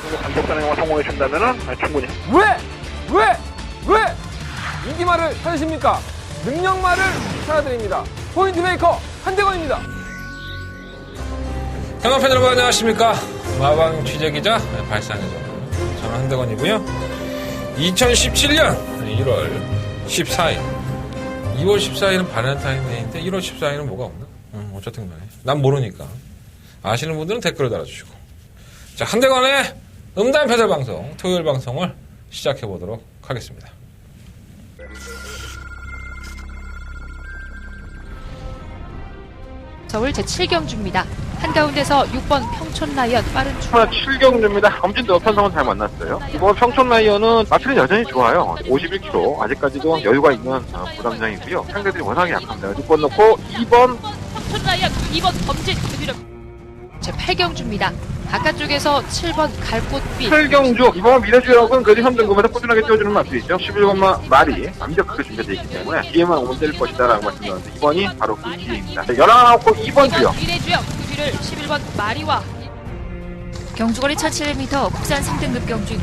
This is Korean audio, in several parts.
방송국 단독 단행화 성공해 준다면은 충분히. 왜 인기말을 찾으십니까? 능력말을 찾아드립니다. 포인트 메이커 한대건입니다. 경합팬 여러분 안녕하십니까? 마방 취재기자 발상의 전 저는 한대건이고요. 2017년 1월 14일 2월 14일은 바렌타인데이인데 1월 14일은 뭐가 없나? 어쨌든 간에 난 모르니까 아시는 분들은 댓글을 달아주시고. 자, 한대건의 음담 패설 방송 토요일 방송을 시작해보도록 하겠습니다. 서울 제7경주입니다. 한가운데서 6번 평촌 라이언 빠른 출발. 7경주입니다. 검진도 편성은 잘 만났어요. 이번 평촌 라이언은 마필은 여전히 좋아요. 51kg 아직까지도 여유가 있는 부담장이고요. 상대들이 워낙에 약합니다. 6번 넣고 2번 평촌 라이언 2번 검진 그뒤로 제8경주입니다. 바깥쪽에서 7번 갈꽃빛. 7경주 이번 미래주역은 그래도 현등급에서 꾸준하게 띄워주는 마필이죠. 11번마 말이 완벽하게 준비되어 있기 때문에 뒤에만 오면 때릴 것이다 라고 말씀드렸는데 2번이 바로 그 뒤에입니다. 11고 2번 주역 미래주역 그 뒤를 11번 마리와 경주거리 1700m 국산 3등급 경주인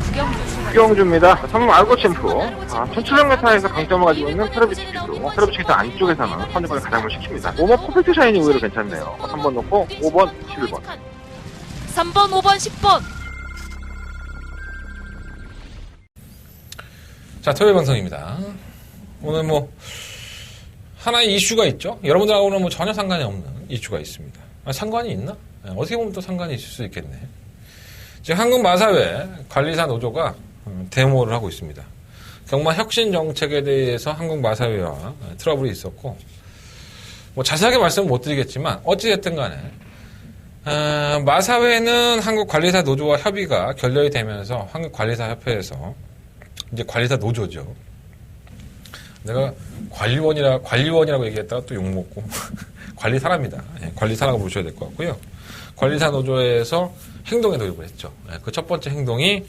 구경주입니다. 성명 알고 챔프 1700m에서 강점을 가지고 있는 테러비치 기수. 테러비치 기수 안쪽에서는 선두권을 가장을 시킵니다. 5번 퍼펙트 샤인이 의외로 괜찮네요. 3번 넣고 5번 11번 3번 5번 10번. 자, 토요일 방송입니다. 오늘 뭐 하나의 이슈가 있죠. 여러분들하고는 뭐 전혀 상관이 없는 이슈가 있습니다. 상관이 있나? 어떻게 보면 또 상관이 있을 수 있겠네. 지금 한국마사회 관리사 노조가 데모를 하고 있습니다. 경마 혁신 정책에 대해서 한국마사회와 트러블이 있었고, 뭐 자세하게 말씀은 못 드리겠지만 어찌됐든 간에 마사회는 한국관리사 노조와 협의가 결렬이 되면서 한국관리사협회에서 이제 관리사 노조죠. 내가 관리원이라고 얘기했다가 또 욕먹고 관리사랍니다. 관리사라고 보셔야 될 것 같고요. 관리사 노조에서 행동에 돌입을 했죠. 그 첫 번째 행동이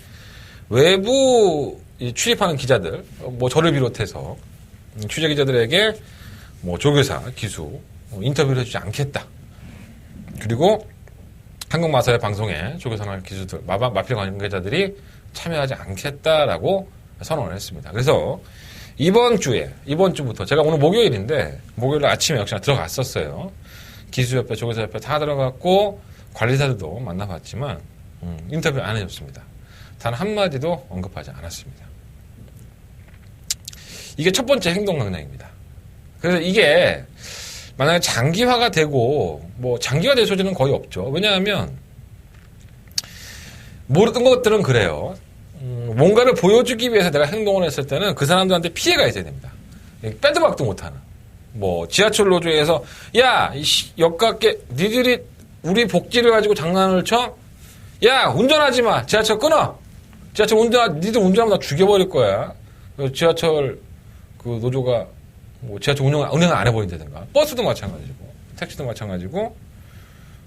외부 출입하는 기자들, 뭐 저를 비롯해서 취재 기자들에게 뭐 조교사, 기수 인터뷰를 해주지 않겠다. 그리고 한국마사회 방송에 조교사나 기수들, 마필 관계자들이 참여하지 않겠다라고 선언을 했습니다. 그래서 이번 주부터 제가 오늘 목요일인데 목요일 아침에 역시나 들어갔었어요. 기수협회, 조교사협회 다 들어갔고 관리사들도 만나봤지만 인터뷰 안 해줬습니다. 단 한마디도 언급하지 않았습니다. 이게 첫 번째 행동 강령입니다. 그래서 이게 만약에 장기화가 되고 뭐 장기화 될 소지는 거의 없죠. 왜냐하면 모르던 것들은 그래요. 뭔가를 보여주기 위해서 내가 행동을 했을 때는 그 사람들한테 피해가 있어야 됩니다. 빼도 박도 못하는. 뭐 지하철 노조에서 야, 역깝게 니들이 우리 복지를 가지고 장난을 쳐? 야, 운전하지 마. 지하철 끊어. 니들 운전하면 나 죽여버릴 거야. 지하철 그 노조가 뭐 지하철 운행을 안 해버린다든가. 버스도 마찬가지고, 택시도 마찬가지고,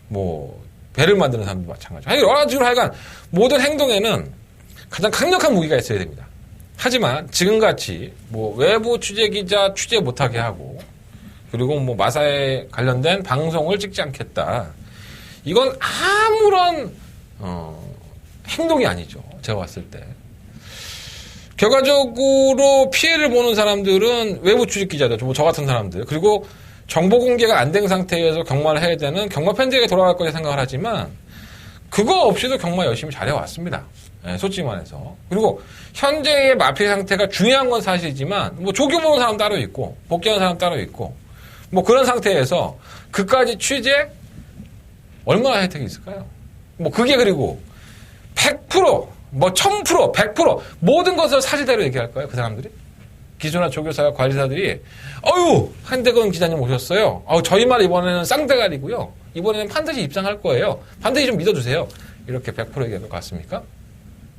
뭐 배를 만드는 사람도 마찬가지고. 하여간 모든 행동에는 가장 강력한 무기가 있어야 됩니다. 하지만 지금같이 뭐 외부 취재 기자 취재 못하게 하고, 그리고 뭐 마사에 관련된 방송을 찍지 않겠다. 이건 아무런 행동이 아니죠. 제가 봤을 때. 결과적으로 피해를 보는 사람들은 외부 출입 기자들, 뭐 저 같은 사람들, 그리고 정보 공개가 안 된 상태에서 경마를 해야 되는 경마 팬들에게 돌아갈 거라 생각을 하지만 그거 없이도 경마 열심히 잘해왔습니다. 네, 솔직히 말해서. 그리고 현재의 마필 상태가 중요한 건 사실이지만 뭐 조교 보는 사람 따로 있고 복귀하는 사람 따로 있고 뭐 그런 상태에서 그까지 취재 얼마나 혜택이 있을까요? 뭐 그게 그리고 100%, 뭐 1000%, 100% 모든 것을 사실대로 얘기할까요? 그 사람들이? 기수나 조교사와 관리사들이 한대건 기자님 오셨어요. 저희 말 이번에는 쌍대가리고요. 이번에는 반드시 입장할 거예요. 반드시 좀 믿어주세요. 이렇게 100% 얘기할 것 같습니까?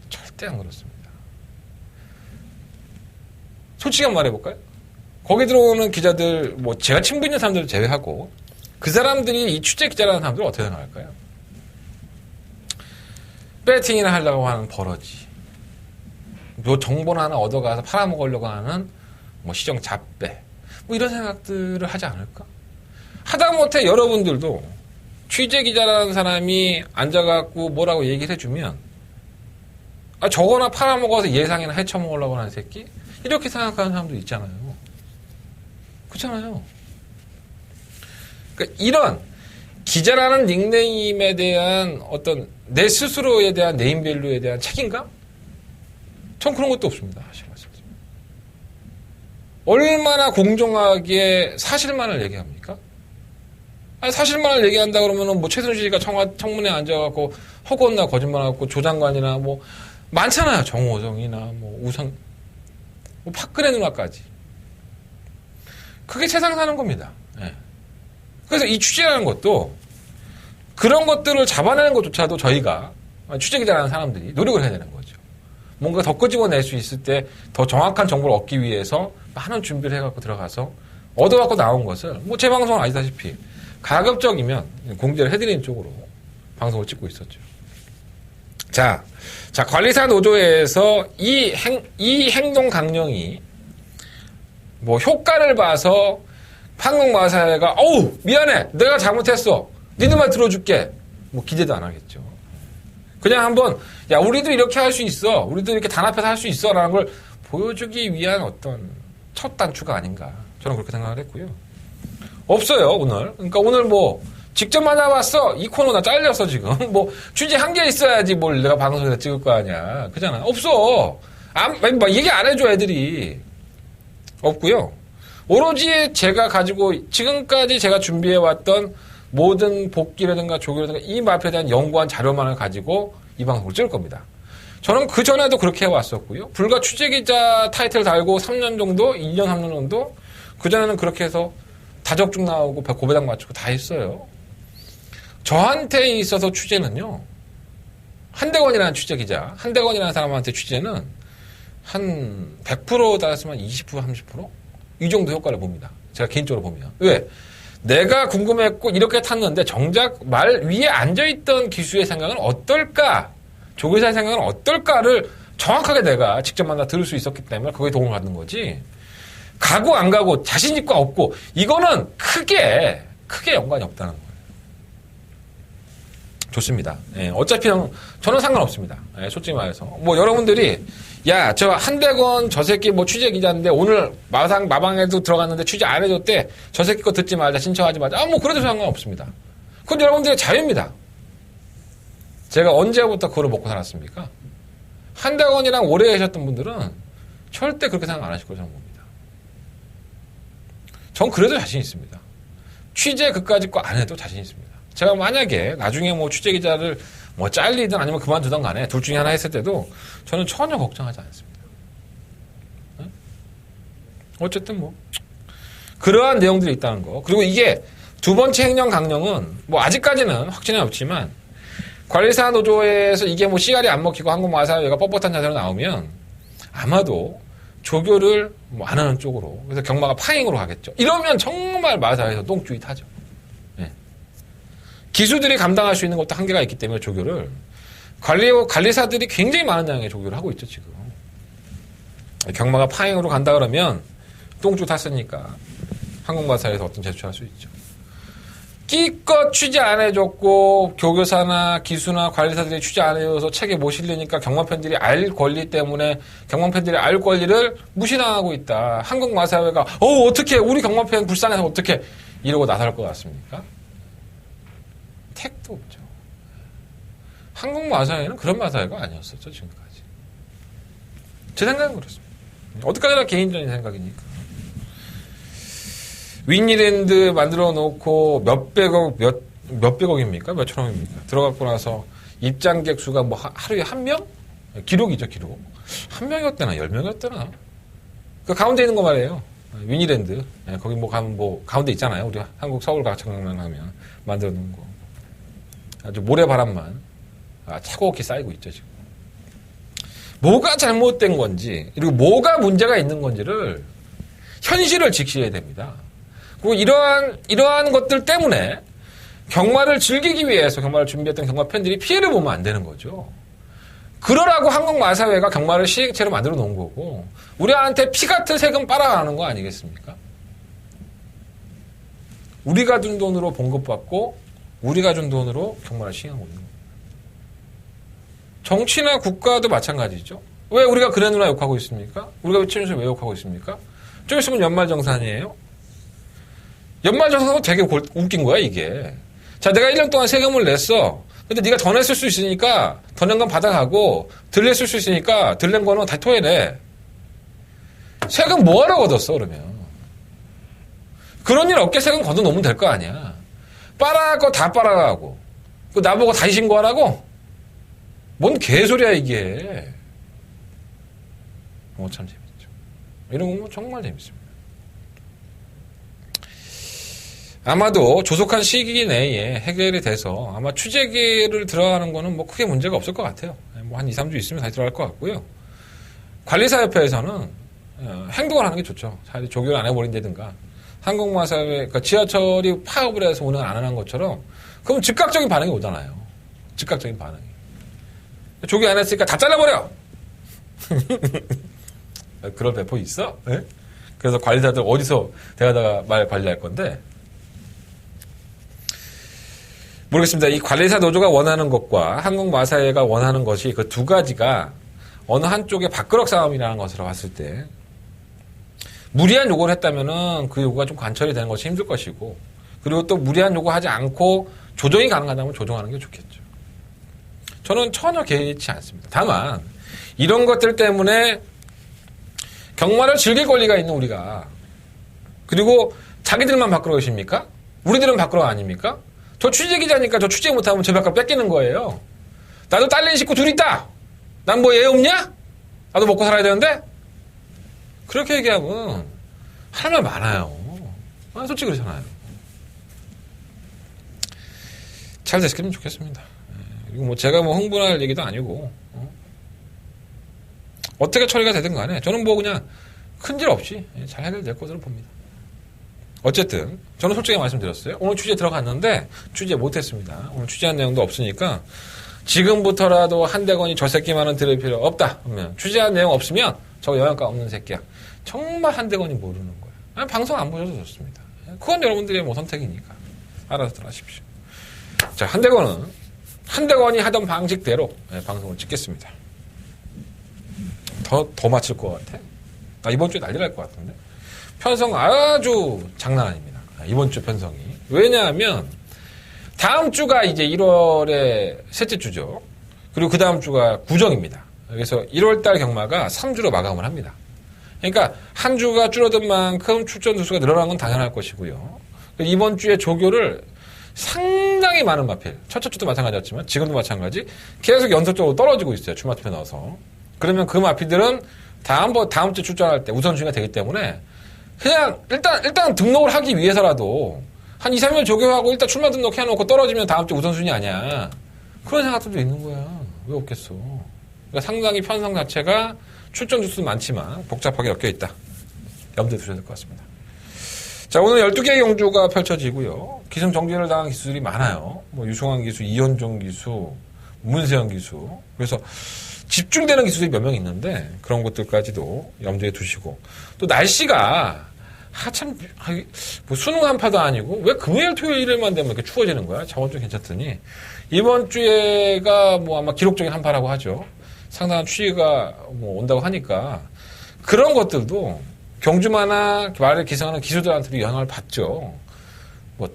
절대 안 그렇습니다. 솔직히 한번 말해볼까요? 거기 들어오는 기자들, 뭐 제가 친분 있는 사람들을 제외하고 그 사람들이 이 취재 기자라는 사람들은 어떻게 생각할까요? 배팅이나 하려고 하는 버러지, 뭐 정보나 하나 얻어가서 팔아먹으려고 하는 뭐 시정 잡배, 뭐 이런 생각들을 하지 않을까? 하다못해 여러분들도 취재 기자라는 사람이 앉아갖고 뭐라고 얘기를 해주면 저거나 팔아먹어서 예상이나 헤쳐먹으려고 하는 새끼? 이렇게 생각하는 사람도 있잖아요. 그렇잖아요. 그러니까 이런 기자라는 닉네임에 대한 어떤 내 스스로에 대한 네임밸류에 대한 책임감? 전 그런 것도 없습니다. 사실 말씀드리면. 얼마나 공정하게 사실만을 얘기합니까? 아니, 사실만을 얘기한다 그러면은 뭐 최순실이가 청문회에 앉아갖고 허구나 거짓말하고 조장관이나 뭐 많잖아요. 정호성이나 뭐 우선 뭐 박근혜 누나까지. 그게 세상 사는 겁니다. 예. 그래서 이 취재라는 것도 그런 것들을 잡아내는 것조차도 저희가 취재기자라는 사람들이 노력을 해야 되는 거죠. 뭔가 더 끄집어낼 수 있을 때 더 정확한 정보를 얻기 위해서 많은 준비를 해갖고 들어가서 얻어갖고 나온 것을 뭐 제 방송은 아시다시피 가급적이면 공개를 해드리는 쪽으로 방송을 찍고 있었죠. 자, 관리사 노조에서 이 행동 강령이 뭐 효과를 봐서 한국마사회가 어우 미안해 내가 잘못했어 니들만 들어줄게 뭐 기대도 안 하겠죠. 그냥 한번 야 우리도 이렇게 할 수 있어 우리도 이렇게 단합해서 할 수 있어 라는 걸 보여주기 위한 어떤 첫 단추가 아닌가 저는 그렇게 생각을 했고요. 없어요 오늘. 그러니까 오늘 뭐 직접 만나봤어 이 코너 나 잘렸어 지금 뭐 취재 한 개 있어야지 뭘 내가 방송에서 찍을 거 아니야 그잖아. 없어. 얘기 안 해줘 애들이. 없고요. 오로지 제가 가지고 지금까지 제가 준비해왔던 모든 복귀라든가 조교라든가 이 마표에 대한 연구한 자료만을 가지고 이 방송을 찍을 겁니다. 저는 그전에도 그렇게 해왔었고요. 불과 취재기자 타이틀 달고 3년 정도, 2년, 3년 정도 그전에는 그렇게 해서 다적중 나오고 고배당 맞추고 다 했어요. 저한테 있어서 취재는요. 한대건이라는 취재기자, 한대건이라는 사람한테 취재는 한 100% 따랐으면 20%, 30%? 이 정도 효과를 봅니다. 제가 개인적으로 보면. 왜? 내가 궁금했고 이렇게 탔는데 정작 말 위에 앉아있던 기수의 생각은 어떨까? 조교사의 생각은 어떨까를 정확하게 내가 직접 만나 들을 수 있었기 때문에 그거에 도움을 받는 거지. 가고 안 가고 자신 있고 없고 이거는 크게 연관이 없다는 거예요. 좋습니다. 예, 어차피 저는 상관없습니다. 예, 솔직히 말해서. 뭐 여러분들이 야, 저 한대건 저 새끼 뭐 취재 기자인데 오늘 마방에도 들어갔는데 취재 안 해줬대. 저 새끼 거 듣지 말자. 신청하지 말자. 뭐 그래도 상관없습니다. 그건 여러분들의 자유입니다. 제가 언제부터 그걸 먹고 살았습니까? 한대건이랑 오래 계셨던 분들은 절대 그렇게 생각 안 하실 거라고 저는 봅니다. 전 그래도 자신 있습니다. 취재 그까짓 거 안 해도 자신 있습니다. 제가 만약에 나중에 뭐 취재 기자를 뭐 잘리든 아니면 그만두든 간에 둘 중에 하나 했을 때도 저는 전혀 걱정하지 않습니다. 네? 어쨌든 뭐 그러한 내용들이 있다는 거. 그리고 이게 두 번째 행정 강령은 뭐 아직까지는 확신이 없지만 관리사 노조에서 이게 뭐 씨알이 안 먹히고 한국마사회가 뻣뻣한 자세로 나오면 아마도 조교를 뭐 안 하는 쪽으로 그래서 경마가 파행으로 가겠죠. 이러면 정말 마사회에서 똥줄이 타죠. 기수들이 감당할 수 있는 것도 한계가 있기 때문에 조교를 관리사들이 굉장히 많은 양의 조교를 하고 있죠 지금. 경마가 파행으로 간다 그러면 똥줄 탔으니까 한국마사에서 어떤 제출할 수 있죠. 끼껏 취재 안 해줬고 교교사나 기수나 관리사들이 취재 안 해줘서 책에 못 실리니까 경마팬들이 알 권리 때문에 경마팬들이 알 권리를 무시당하고 있다. 한국마사회가 어떻게 우리 경마팬 불쌍해서 어떻게 이러고 나설 것 같습니까? 택도 없죠. 한국 마사회는 그런 마사회가 아니었었죠, 지금까지. 제 생각은 그렇습니다. 어디까지나 개인적인 생각이니까. 위니랜드 만들어 놓고 몇백억입니까? 몇천억입니까? 들어가고 나서 입장객 수가 뭐 하루에 한 명? 기록이죠, 기록. 한 명이었대나, 10명이었대나. 그 가운데 있는 거 말이에요. 위니랜드. 거기 뭐 가면 뭐 가운데 있잖아요. 우리 한국 서울 가창만 하면 만들어 놓은 거. 아주 모래바람만 차곡히 쌓이고 있죠, 지금. 뭐가 잘못된 건지, 그리고 뭐가 문제가 있는 건지를 현실을 직시해야 됩니다. 그리고 이러한 것들 때문에 경마를 즐기기 위해서 경마를 준비했던 경마 팬들이 피해를 보면 안 되는 거죠. 그러라고 한국마사회가 경마를 시행체로 만들어 놓은 거고, 우리한테 피 같은 세금 빨아가는 거 아니겠습니까? 우리가 준 돈으로 봉급받고, 우리가 준 돈으로 경마를 시행하고 있는 거예요. 정치나 국가도 마찬가지죠. 왜 우리가 그래누나 욕하고 있습니까? 우리가 최준실 왜 욕하고 있습니까? 좀 있으면 연말정산이에요. 연말정산은 되게 웃긴 거야, 이게. 자, 내가 1년 동안 세금을 냈어. 근데 네가 더 냈을 수 있으니까 더 낸 건 받아가고 덜 냈을 수 있으니까 덜 낸 거는 다 토해내. 세금 뭐하러 걷었어, 그러면. 그런 일 없게 세금 걷어놓으면 될 거 아니야. 빨아갈 거 다 빨아가고 그 나보고 다시 신고하라고? 뭔 개소리야, 이게. 참 재밌죠. 이런 거 정말 재밌습니다. 아마도 조속한 시기 내에 해결이 돼서 아마 취재기를 들어가는 거는 뭐 크게 문제가 없을 것 같아요. 뭐 한 2, 3주 있으면 다시 들어갈 것 같고요. 관리사협회에서는 행동을 하는 게 좋죠. 차라리 조교를 안 해버린다든가 항공마사회, 그러니까 지하철이 파업을 해서 운행을 안 하는 것처럼 그럼 즉각적인 반응이 오잖아요. 즉각적인 반응이. 조교 안 했으니까 다 잘라버려! 그럴 배포 있어? 네? 그래서 관리사들 어디서 대하다가 말 관리할 건데 모르겠습니다. 이 관리사 노조가 원하는 것과 항공마사회가 원하는 것이 그 두 가지가 어느 한쪽의 밥그릇 싸움이라는 것으로 봤을 때 무리한 요구를 했다면은 그 요구가 좀 관철이 되는 것이 힘들 것이고 그리고 또 무리한 요구하지 않고 조정이 가능하다면 조정하는 게 좋겠죠. 저는 전혀 개의치 않습니다. 다만 이런 것들 때문에 경마를 즐길 권리가 있는 우리가 그리고 자기들만 밖으로 계십니까? 우리들은 밖으로 아닙니까? 저 취재기자니까 저 취재 못하면 제 밖으로 뺏기는 거예요. 나도 딸린 식구 둘 있다. 난 뭐 애 없냐? 나도 먹고 살아야 되는데? 그렇게 얘기하면 할 말 많아요. 솔직히 그렇잖아요. 잘 됐으면 좋겠습니다. 그리고 뭐 제가 뭐 흥분할 얘기도 아니고 어떻게 처리가 되든 간에 저는 뭐 그냥 큰일 없이 잘 해결될 것으로 봅니다. 어쨌든 저는 솔직히 말씀드렸어요. 오늘 취재 들어갔는데 취재 못했습니다. 오늘 취재한 내용도 없으니까 지금부터라도 한대건이 저 새끼만은 들을 필요 없다. 그러면 취재한 내용 없으면 저 영양가 없는 새끼야. 정말 한대건이 모르는 거예요. 아니, 방송 안 보셔도 좋습니다. 그건 여러분들의 뭐 선택이니까 알아서 하십시오. 자, 한대건이 하던 방식대로 방송을 찍겠습니다. 더 맞출 것 같아. 이번 주에 난리 날 것 같은데. 편성 아주 장난 아닙니다. 이번 주 편성이. 왜냐하면 다음 주가 이제 1월의 셋째 주죠. 그리고 그 다음 주가 구정입니다. 그래서 1월달 경마가 3주로 마감을 합니다. 그러니까 한 주가 줄어든 만큼 출전 두수가 늘어난 건 당연할 것이고요. 이번 주에 조교를 상당히 많은 마필, 첫째 주도 마찬가지였지만 지금도 마찬가지 계속 연속적으로 떨어지고 있어요. 주마투표 넣어서. 그러면 그 마필들은 다음 주 출전할 때 우선순위가 되기 때문에 그냥 일단 등록을 하기 위해서라도 한 2, 3일 조교하고 일단 출마 등록 해놓고 떨어지면 다음 주 우선순위 아니야. 그런 생각들도 있는 거야. 왜 없겠어. 그러니까 상당히 편성 자체가 출전 주수도 많지만 복잡하게 엮여 있다. 염두에 두셔야 될 것 같습니다. 자, 오늘 12개의 경주가 펼쳐지고요. 기승 정지를 당한 기수들이 많아요. 뭐 유승환 기수, 이현종 기수, 문세영 기수. 그래서 집중되는 기수들이 몇 명 있는데 그런 것들까지도 염두에 두시고 또 날씨가 뭐 수능 한파도 아니고 왜 금요일 토요일만 되면 이렇게 추워지는 거야? 저번 주 괜찮더니 이번 주에가 뭐 아마 기록적인 한파라고 하죠. 상당한 추위가 뭐 온다고 하니까 그런 것들도 경주마나 말을 기승하는 기수들한테도 영향을 받죠. 뭐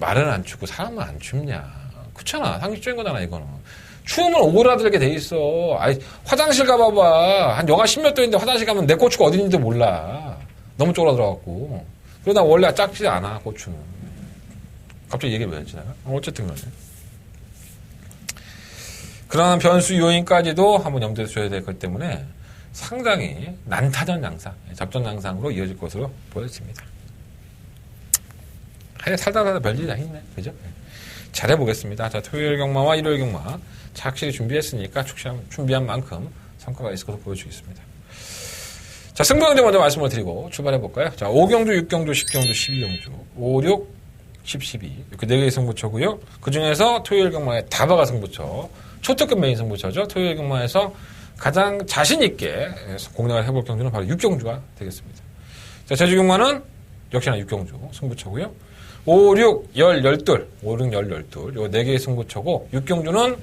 말은 안 춥고 사람은 안 춥냐? 그렇잖아. 상식적인 거잖아 이거는. 추우면 오그라들게 돼 있어. 화장실 가봐봐. 한 영하 10몇 도인데 화장실 가면 내 고추가 어디 있는지 몰라. 너무 쪼그라들어갖고. 그러다 원래 작지 않아, 고추는. 갑자기 얘기 왜 했지, 내가? 어쨌든 간에. 그러한 변수 요인까지도 한번 염두에 두셔야 될 것 때문에 상당히 난타전 양상, 접전 양상으로 이어질 것으로 보여집니다. 살다 별일이 다 있네. 그죠? 잘해보겠습니다. 자, 토요일 경마와 일요일 경마 착실히 준비했으니까 준비한 만큼 성과가 있을 것으로 보여주겠습니다. 자, 승부경주 먼저 말씀을 드리고 출발해볼까요? 자, 5경주, 6경주, 10경주, 12경주, 5, 6, 10, 12 이렇게 4개의 승부처고요. 그 중에서 토요일 경마의 다바가 승부처, 초특급 메인 승부처죠. 토요일 경마에서 가장 자신있게 공략을 해볼 경주는 바로 6경주가 되겠습니다. 자, 제주 경마는 역시나 6경주 승부처고요. 5, 6, 12, 5, 6, 12 요 4개의 승부처고 6경주는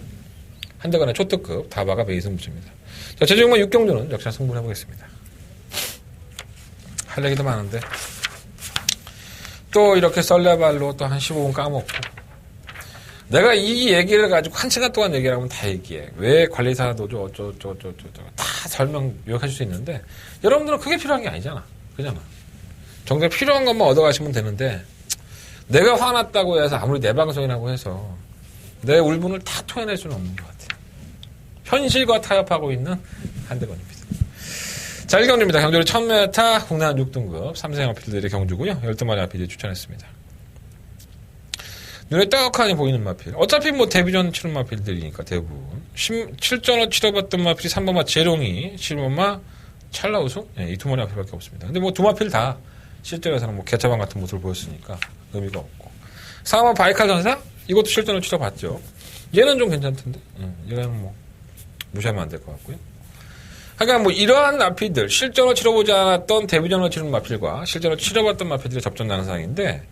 한대건의 초특급 다바가 메이승부입니다. 자, 최종만 6경주는 역시나 승부를 해보겠습니다. 할 얘기도 많은데 또 이렇게 썰레발로 또 한 15분 까먹고 내가 이 얘기를 가지고 한 시간 동안 얘기를 하면 다 얘기해. 왜 관리사 노조 어쩌고저쩌고 다 설명 요약할 수 있는데 여러분들은 그게 필요한 게 아니잖아. 그잖아. 정작 필요한 것만 얻어가시면 되는데 내가 화났다고 해서 아무리 내 방송이라고 해서 내 울분을 다 토해낼 수는 없는 것 같아요. 현실과 타협하고 있는 한대건입니다. 자, 1경주입니다. 경주를 1000m 국내 한 6등급 3생 마필들의 경주고요. 12마리 마필이 추천했습니다. 눈에 떡하니 보이는 마필. 어차피 뭐 데뷔전 치른 마필들이니까 대부분. 7전을 치러봤던 마필이 3번마 재롱이, 7번마 찰나 우승? 네, 이 두 마리 마필밖에 없습니다. 근데 뭐 두 마필 다 실전에서는 뭐 개차반 같은 모습을 보였으니까 의미가 없고. 4번마 바이칼 전사? 이것도 실전을 치러봤죠. 얘는 좀 괜찮던데. 얘는 뭐 무시하면 안 될 것 같고요. 하여간 뭐 이러한 마필들, 실전을 치러보지 않았던 데뷔전을 치른 마필과 실전을 치러봤던 마필들의 접전 난상인데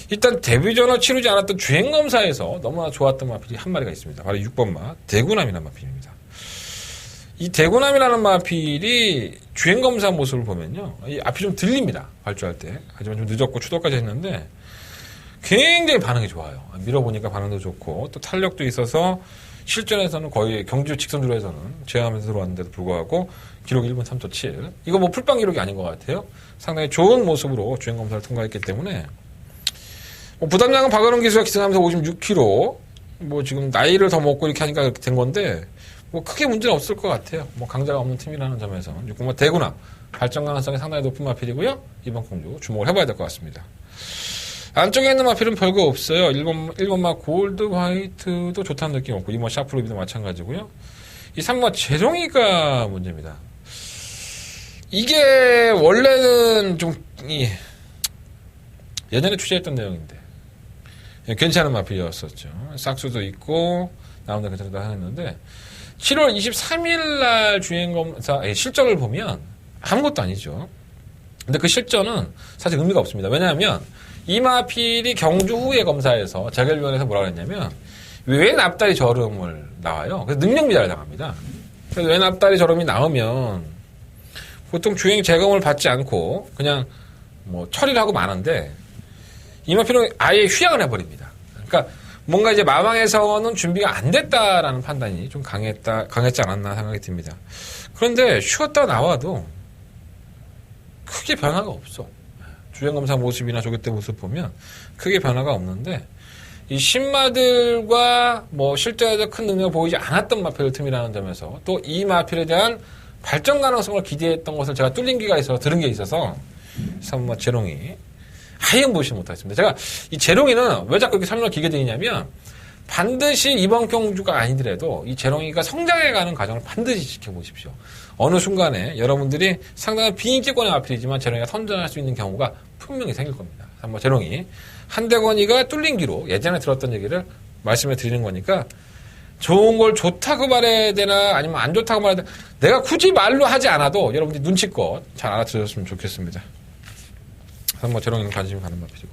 일단 데뷔전을 치르지 않았던 주행검사에서 너무나 좋았던 마필이 한 마리가 있습니다. 바로 6번마 대구남이라는 마필입니다. 이 대구남이라는 마필이 주행검사 모습을 보면요. 이 앞이 좀 들립니다. 발주할 때. 하지만 좀 늦었고 추돌까지 했는데 굉장히 반응이 좋아요. 밀어보니까 반응도 좋고 또 탄력도 있어서 실전에서는 거의 경주 직선주로에서는 제어하면서 들어왔는데도 불구하고 기록 1분 3초 7. 이거 뭐 풀빵 기록이 아닌 것 같아요. 상당히 좋은 모습으로 주행검사를 통과했기 때문에 뭐 부담량은 박은홍 기수가 기승하면서 56kg. 뭐 지금 나이를 더 먹고 이렇게 하니까 그렇게 된 건데 뭐 크게 문제는 없을 것 같아요. 뭐 강자가 없는 팀이라는 점에서 6번마 대구남 발전 가능성이 상당히 높은 마필이고요. 이번 경주 주목을 해봐야 될 것 같습니다. 안쪽에 있는 마필은 별거 없어요. 1번마 골드 화이트도 좋다는 느낌 없고 2번 샤프루비도 마찬가지고요. 이 3번 재롱이가 문제입니다. 이게 원래는 좀 예전에 취재했던 내용인데 괜찮은 마필이었었죠. 싹수도 있고 나온다 괜찮다 하는데 7월 23일 날 주행검사 실전을 보면 아무것도 아니죠. 근데 그 실전은 사실 의미가 없습니다. 왜냐하면 이 마필이 경주 후에 검사에서 재결위원회에서 뭐라 그랬냐면 왜 납다리 저름을 나와요. 그래서 능력 미달을 당합니다. 그래서 왜 납다리 저름이 나오면 보통 주행 재검을 받지 않고 그냥 뭐 처리를 하고 마는데 이 마필은 아예 휴양을 해버립니다. 그러니까 뭔가 이제 마방에서는 준비가 안 됐다라는 판단이 좀 강했지 않았나 생각이 듭니다. 그런데 쉬었다 나와도 크게 변화가 없어. 주행검사 모습이나 조개 때 모습 보면 크게 변화가 없는데 이 신마들과 뭐 실전에서 큰 능력을 보이지 않았던 마필 틈이라는 점에서 또 이 마필에 대한 발전 가능성을 기대했던 것을 제가 뚫린 기가 있어서 들은 게 있어서 3번마 재롱이 아예 무시 못하겠습니다. 제가 이 재롱이는 왜 자꾸 이렇게 설명을 길게 드리냐면 반드시 이번 경주가 아니더라도 이 재롱이가 성장해가는 과정을 반드시 지켜보십시오. 어느 순간에 여러분들이 상당한 비인기권의 마필이지만 재롱이가 선전할 수 있는 경우가 분명히 생길 겁니다. 한번 재롱이 한대건이가 뚫린 기로 예전에 들었던 얘기를 말씀해 드리는 거니까 좋은 걸 좋다고 말해야 되나 아니면 안 좋다고 말해야 되나 내가 굳이 말로 하지 않아도 여러분들이 눈치껏 잘 알아들으셨으면 좋겠습니다. 한번 재롱이는 관심이 가는 마필이고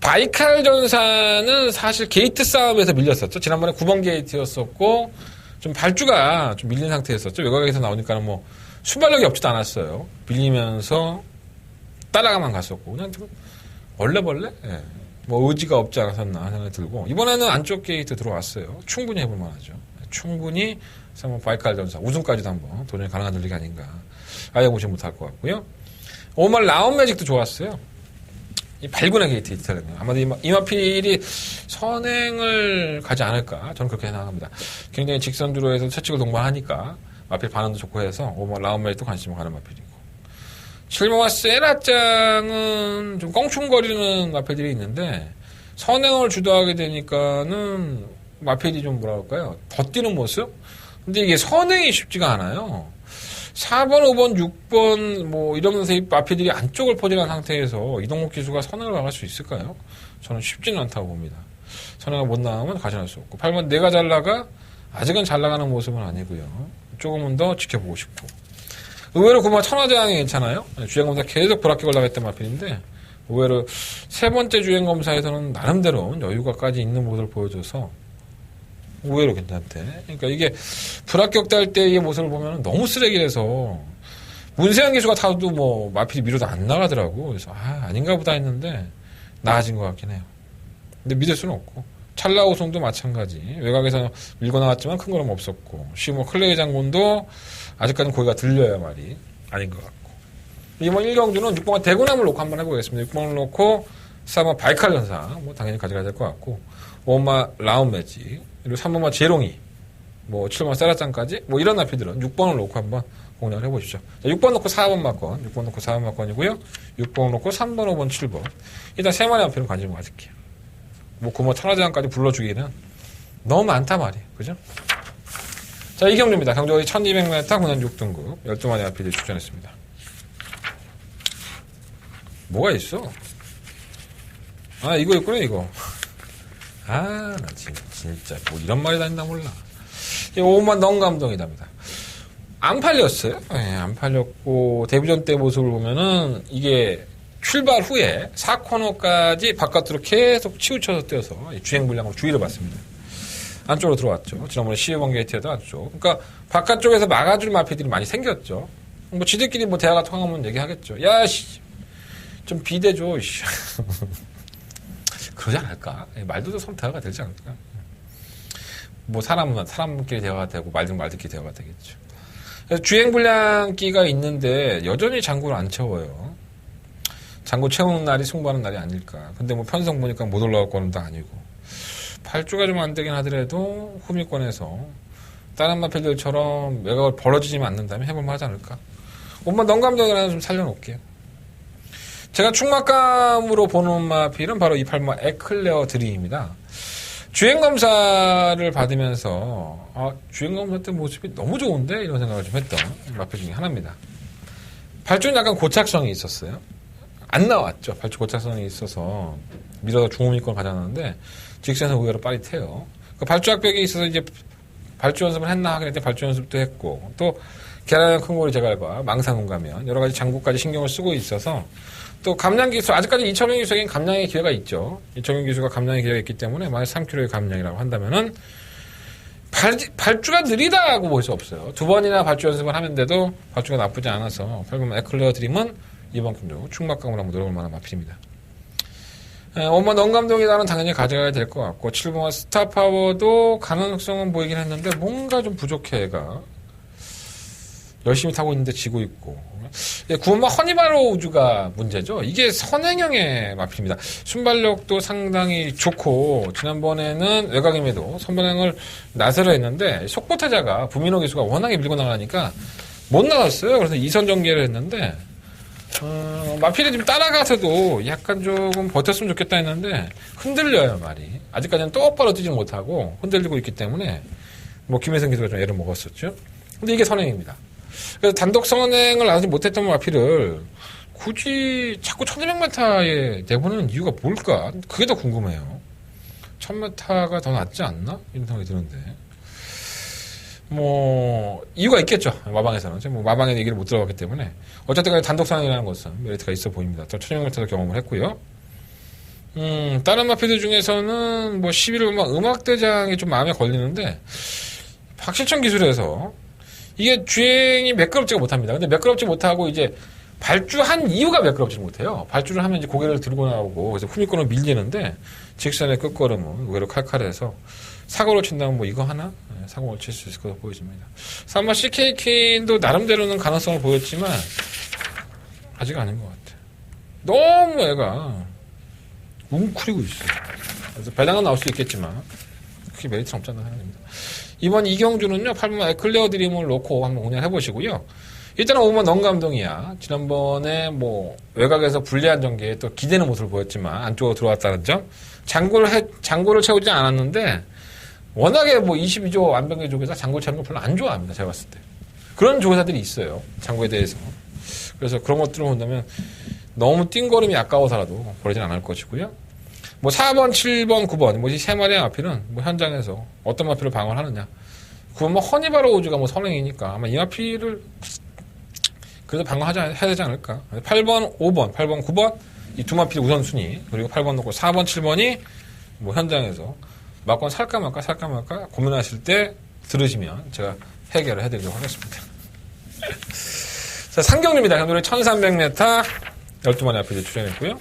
바이칼 전사는 사실 게이트 싸움에서 밀렸었죠. 지난번에 9번 게이트였었고 좀 발주가 좀 밀린 상태였었죠. 외곽에서 나오니까는 뭐 순발력이 없지도 않았어요. 밀리면서 따라가만 갔었고 그냥 좀 얼레벌레? 예. 뭐 의지가 없지 않았었나 생각이 들고 이번에는 안쪽 게이트 들어왔어요. 충분히 해볼 만하죠. 충분히 바이칼 전사 우승까지도 한번 도전이 가능한 논리가 아닌가 아예 무시 못할 것 같고요. 오말 라운 매직도 좋았어요. 이 발군의 게이트 이탈리아. 아마도 이 마필이 선행을 가지 않을까 저는 그렇게 생각합니다. 굉장히 직선주로에서 채찍을 동반하니까 마필 반응도 좋고 해서 오말 라운 매직도 관심을 가는 마필이고 7번마 세라짱은 좀 껑충거리는 마필들이 있는데 선행을 주도하게 되니까는 마필이 좀 뭐라 할까요? 더 뛰는 모습? 근데 이게 선행이 쉽지가 않아요. 4번, 5번, 6번 뭐 이러면서 이 마필들이 안쪽을 포진한 상태에서 이동국 기수가 선행을 나갈 수 있을까요? 저는 쉽지는 않다고 봅니다. 선행을 못 나가면 가져갈 수 없고 8번 내가 잘 나가? 아직은 잘 나가는 모습은 아니고요. 조금은 더 지켜보고 싶고 의외로 9번 천하장이 괜찮아요. 주행검사 계속 보라끼 올라갔던 마필인데 의외로 세 번째 주행검사에서는 나름대로 여유가까지 있는 모습을 보여줘서 의외로 괜찮대. 그러니까 이게 불합격될 때의 모습을 보면 너무 쓰레기라서 문세영 기수가 타도 뭐 마필이 밀어도 안 나가더라고. 그래서 아닌가 보다 했는데 나아진 것 같긴 해요. 근데 믿을 수는 없고 찰나 우승도 마찬가지. 외곽에서 밀고 나갔지만 큰 걸음 없었고 시모 클레이 장군도 아직까지는 고개가 들려야 말이 아닌 것 같고 이번 1경주는 6번과 대구남을 놓고 한번 해보겠습니다. 6번을 놓고 4번 바이칼 연상 뭐 당연히 가져가야 될 것 같고 5번마 라운 매직 그리고 3번마 제롱이 뭐 7번 세라짱까지 뭐 이런 나피들은 6번을 놓고 한번 공략을 해보시죠. 자, 6번 놓고 4번 막건 6번 놓고 4번 막건이고요. 6번 놓고 3번 5번 7번 일단 3마리 나피는 관심을 가질게요. 뭐 그 뭐 천하제왕까지 불러주기는 너무 많단 말이에요. 그죠? 자, 이 경주입니다. 경주가 1200m 9년 6등급 12마리 나피들 추천했습니다. 뭐가 있어? 이거 있구나, 이거. 나 진짜, 뭐 이런 말이 다 있나 몰라. 5만 너무 감동이답니다. 안 팔렸어요. 안 팔렸고, 데뷔전 때 모습을 보면은, 이게 출발 후에 4코너까지 바깥으로 계속 치우쳐서 뛰어서 주행 불량으로 주의를 받습니다. 안쪽으로 들어왔죠. 지난번에 12번 게이트에도 안쪽. 그러니까, 바깥쪽에서 막아줄 마피들이 많이 생겼죠. 뭐, 지들끼리 뭐 대화가 통하면 얘기하겠죠. 야, 좀 비대줘, 그러지 않을까? 말도 서로 대화가 되지 않을까? 뭐, 사람끼리 대화가 되고, 말들끼리 대화가 되겠죠. 그래서 주행불량기가 있는데, 여전히 장구를 안 채워요. 장구 채우는 날이 승부하는 날이 아닐까. 근데 뭐, 편성 보니까 못 올라갈 거는 다 아니고. 발주가 좀 안 되긴 하더라도, 후미권에서, 다른 마필들처럼 외곽을 벌어지지만 않는다면 해볼만 하지 않을까. 엄마 넌감정을 하나 좀 살려놓을게요. 제가 충막감으로 보는 마필은 바로 이 8마 에클레어 드림입니다. 주행검사를 받으면서 주행검사 때 모습이 너무 좋은데? 이런 생각을 좀 했던 마필 중에 하나입니다. 발주는 약간 고착성이 있었어요. 안 나왔죠. 발주 고착성이 있어서 밀어서 중후미권 가져왔는데 직선에서 의외로 빠릿해요. 그 발주 악벽에 있어서 이제 발주 연습을 했나 하긴 했는데 발주 연습도 했고 또 계란형 큰고리 제갈과 망상훈 가면 여러 가지 장구까지 신경을 쓰고 있어서 또 감량 기수, 아직까지 이철용 기수에겐 감량의 기회가 있죠. 이철용 기수가 감량의 기회가 있기 때문에 만약 3kg의 감량이라고 한다면은 발주가 느리다고 볼 수 없어요. 2번이나 발주 연습을 하는데도 발주가 나쁘지 않아서 8번 에클레어 드림은 이번 경주 충막감으로 한번 노려볼 만한 마필입니다. 5번 넌감동이라는 당연히 가져가야 될 것 같고 7번 스타파워도 가능성은 보이긴 했는데 뭔가 좀 부족해 얘가. 열심히 타고 있는데 지고 있고. 9번 허니바로 우주가 문제죠. 이게 선행형의 마필입니다. 순발력도 상당히 좋고 지난번에는 외곽임에도 선반행을 나서려 했는데 속보타자가 부민호 기수가 워낙에 밀고 나가니까 못 나갔어요. 그래서 2선 전개를 했는데 마필이 좀 따라가서도 약간 조금 버텼으면 좋겠다 했는데 흔들려요 말이. 아직까지는 똑바로 뛰지 못하고 흔들리고 있기 때문에 뭐 김혜성 기수가 좀 애를 먹었었죠. 근데 이게 선행입니다. 그래서 단독 선행을 아직 못했던 마필을 굳이 자꾸 1200m에 내보내는 이유가 뭘까? 그게 더 궁금해요. 1000m가 더 낫지 않나? 이런 생각이 드는데. 뭐, 이유가 있겠죠. 마방에서는. 뭐 마방에 얘기를 못 들어갔기 때문에. 어쨌든 간에 단독 선행이라는 것은 메리트가 있어 보입니다. 또 1600m도 경험을 했고요. 다른 마필들 중에서는 뭐 11번 음악대장이 좀 마음에 걸리는데, 박실천 기술에서 이게 주행이 매끄럽지가 못합니다. 근데 매끄럽지 못하고 이제 발주한 이유가 매끄럽지 못해요. 발주를 하면 이제 고개를 들고 나오고 그래서 후미권을 밀리는데 직선의 끝걸음은 의외로 칼칼해서 사고를 친다면 뭐 이거 하나? 네, 사고를 칠 수 있을 것으로 보여집니다. 3번 CK킨도 나름대로는 가능성을 보였지만 아직 아닌 것 같아. 너무 애가 웅크리고 있어요. 그래서 배당은 나올 수 있겠지만 그게 메리트는 없잖아요. 이번 이경주는요, 8번 에클레어 드림을 놓고 한번 운영해보시고요. 일단은 5번 넌감동이야. 지난번에 뭐, 외곽에서 불리한 전개에 또 기대는 모습을 보였지만, 안쪽으로 들어왔다는 점. 장구를 채우지 않았는데, 워낙에 뭐 22조 안병기 쪽에서 장구를 채우는 걸 별로 안 좋아합니다. 제가 봤을 때. 그런 조사들이 있어요. 장구에 대해서. 그래서 그런 것들을 본다면, 너무 띵걸음이 아까워서라도 버리진 않을 것이고요. 뭐 4번, 7번, 9번 뭐 이 세 마리의 마필은 뭐 현장에서 어떤 마필을 방어를 하느냐. 9번 뭐 허니바로 우주가 뭐 선행이니까 아마 이 마필을 그래도 방어해야 되지 않을까. 8번, 5번, 8번, 9번 이 두 마필이 우선순위 그리고 8번 놓고 4번, 7번이 뭐 현장에서 막권 살까 말까 고민하실 때 들으시면 제가 해결을 해드리도록 하겠습니다. 자, 상경주입니다. 경주거리 1300m 12마리 앞에 출연했고요.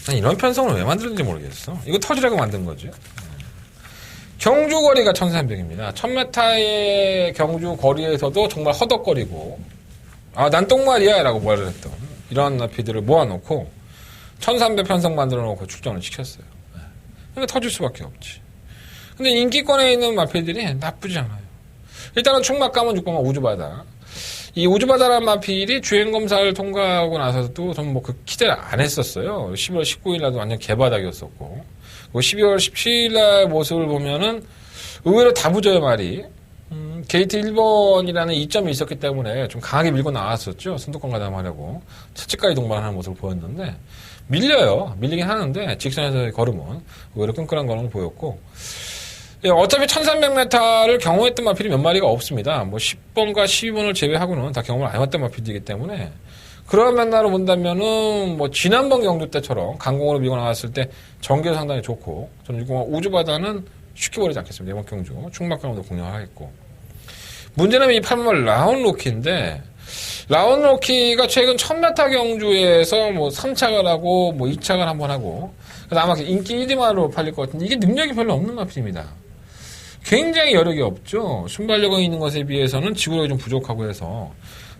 난 이런 편성을 왜 만들었는지 모르겠어. 이거 터지라고 만든 거죠. 경주거리가 1300입니다. 1000m의 경주거리에서도 정말 허덕거리고, 난 똥말이야 라고 말을 했던 이런 마피들을 모아놓고 1300 편성 만들어 놓고 출전을 시켰어요. 그러니까 터질 수밖에 없지. 근데 인기권에 있는 마필들이 나쁘지 않아요. 일단은 충막감은 6번가 우주바다. 이 우주바다라는 마필이 주행검사를 통과하고 나서도 전 뭐 그 기대를 안 했었어요. 11월 19일날도 완전 개바닥이었었고. 12월 17일날 모습을 보면은 의외로 다부져요, 말이. 게이트 1번이라는 이점이 있었기 때문에 좀 강하게 밀고 나왔었죠. 선두권 가담하려고. 채찍까지 동반하는 모습을 보였는데, 밀려요. 밀리긴 하는데, 직선에서의 걸음은 의외로 끈끈한 걸음을 보였고, 어차피 1300m를 경험했던 마필이 몇 마리가 없습니다. 뭐 10번과 12번을 제외하고는 다 경험을 안 해왔던 마필이기 때문에, 그런 면으로 본다면은 뭐 지난번 경주 때처럼 강공으로 밀고 나왔을 때 전개도 상당히 좋고, 저는 우주바다는 쉽게 버리지 않겠습니다. 이번 경주 충막감도 공략하겠고, 문제는 이 8번 라운로키인데, 라운로키가 최근 1000m 경주에서 뭐 3착을 하고 뭐 2착을 한번 하고, 그래서 아마 인기 1위만으로 팔릴 것 같은데, 이게 능력이 별로 없는 마필입니다. 굉장히 여력이 없죠. 순발력이 있는 것에 비해서는 지구력이 좀 부족하고 해서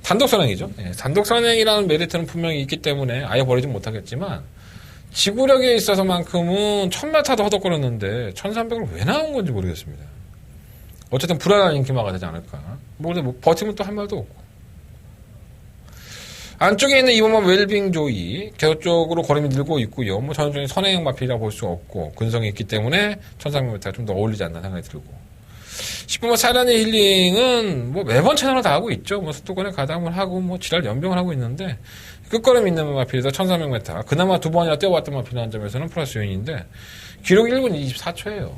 단독선행이죠. 단독선행이라는 메리트는 분명히 있기 때문에 아예 버리진 못하겠지만, 지구력에 있어서만큼은 1000m도 허덕거렸는데 1300을 왜 나온 건지 모르겠습니다. 어쨌든 불안한 인기마가 되지 않을까. 근데 버티면 또 한 말도 없고. 안쪽에 있는 이번만 웰빙 조이 계속적으로 걸음이 늘고 있고요. 뭐 전형적인 선행 마필이라 볼 수 없고, 근성이 있기 때문에 1300m가 좀 더 어울리지 않나 생각이 들고, 10번만 사라니 힐링은 뭐 매번 채널을 다 하고 있죠. 뭐 수도권에 가담을 하고 뭐 지랄 연병을 하고 있는데, 끝걸음 있는 마필에서 1300m 그나마 2번이나 뛰어봤던 마필이라는 점에서는 플러스 요인인데, 기록 1분 24초예요.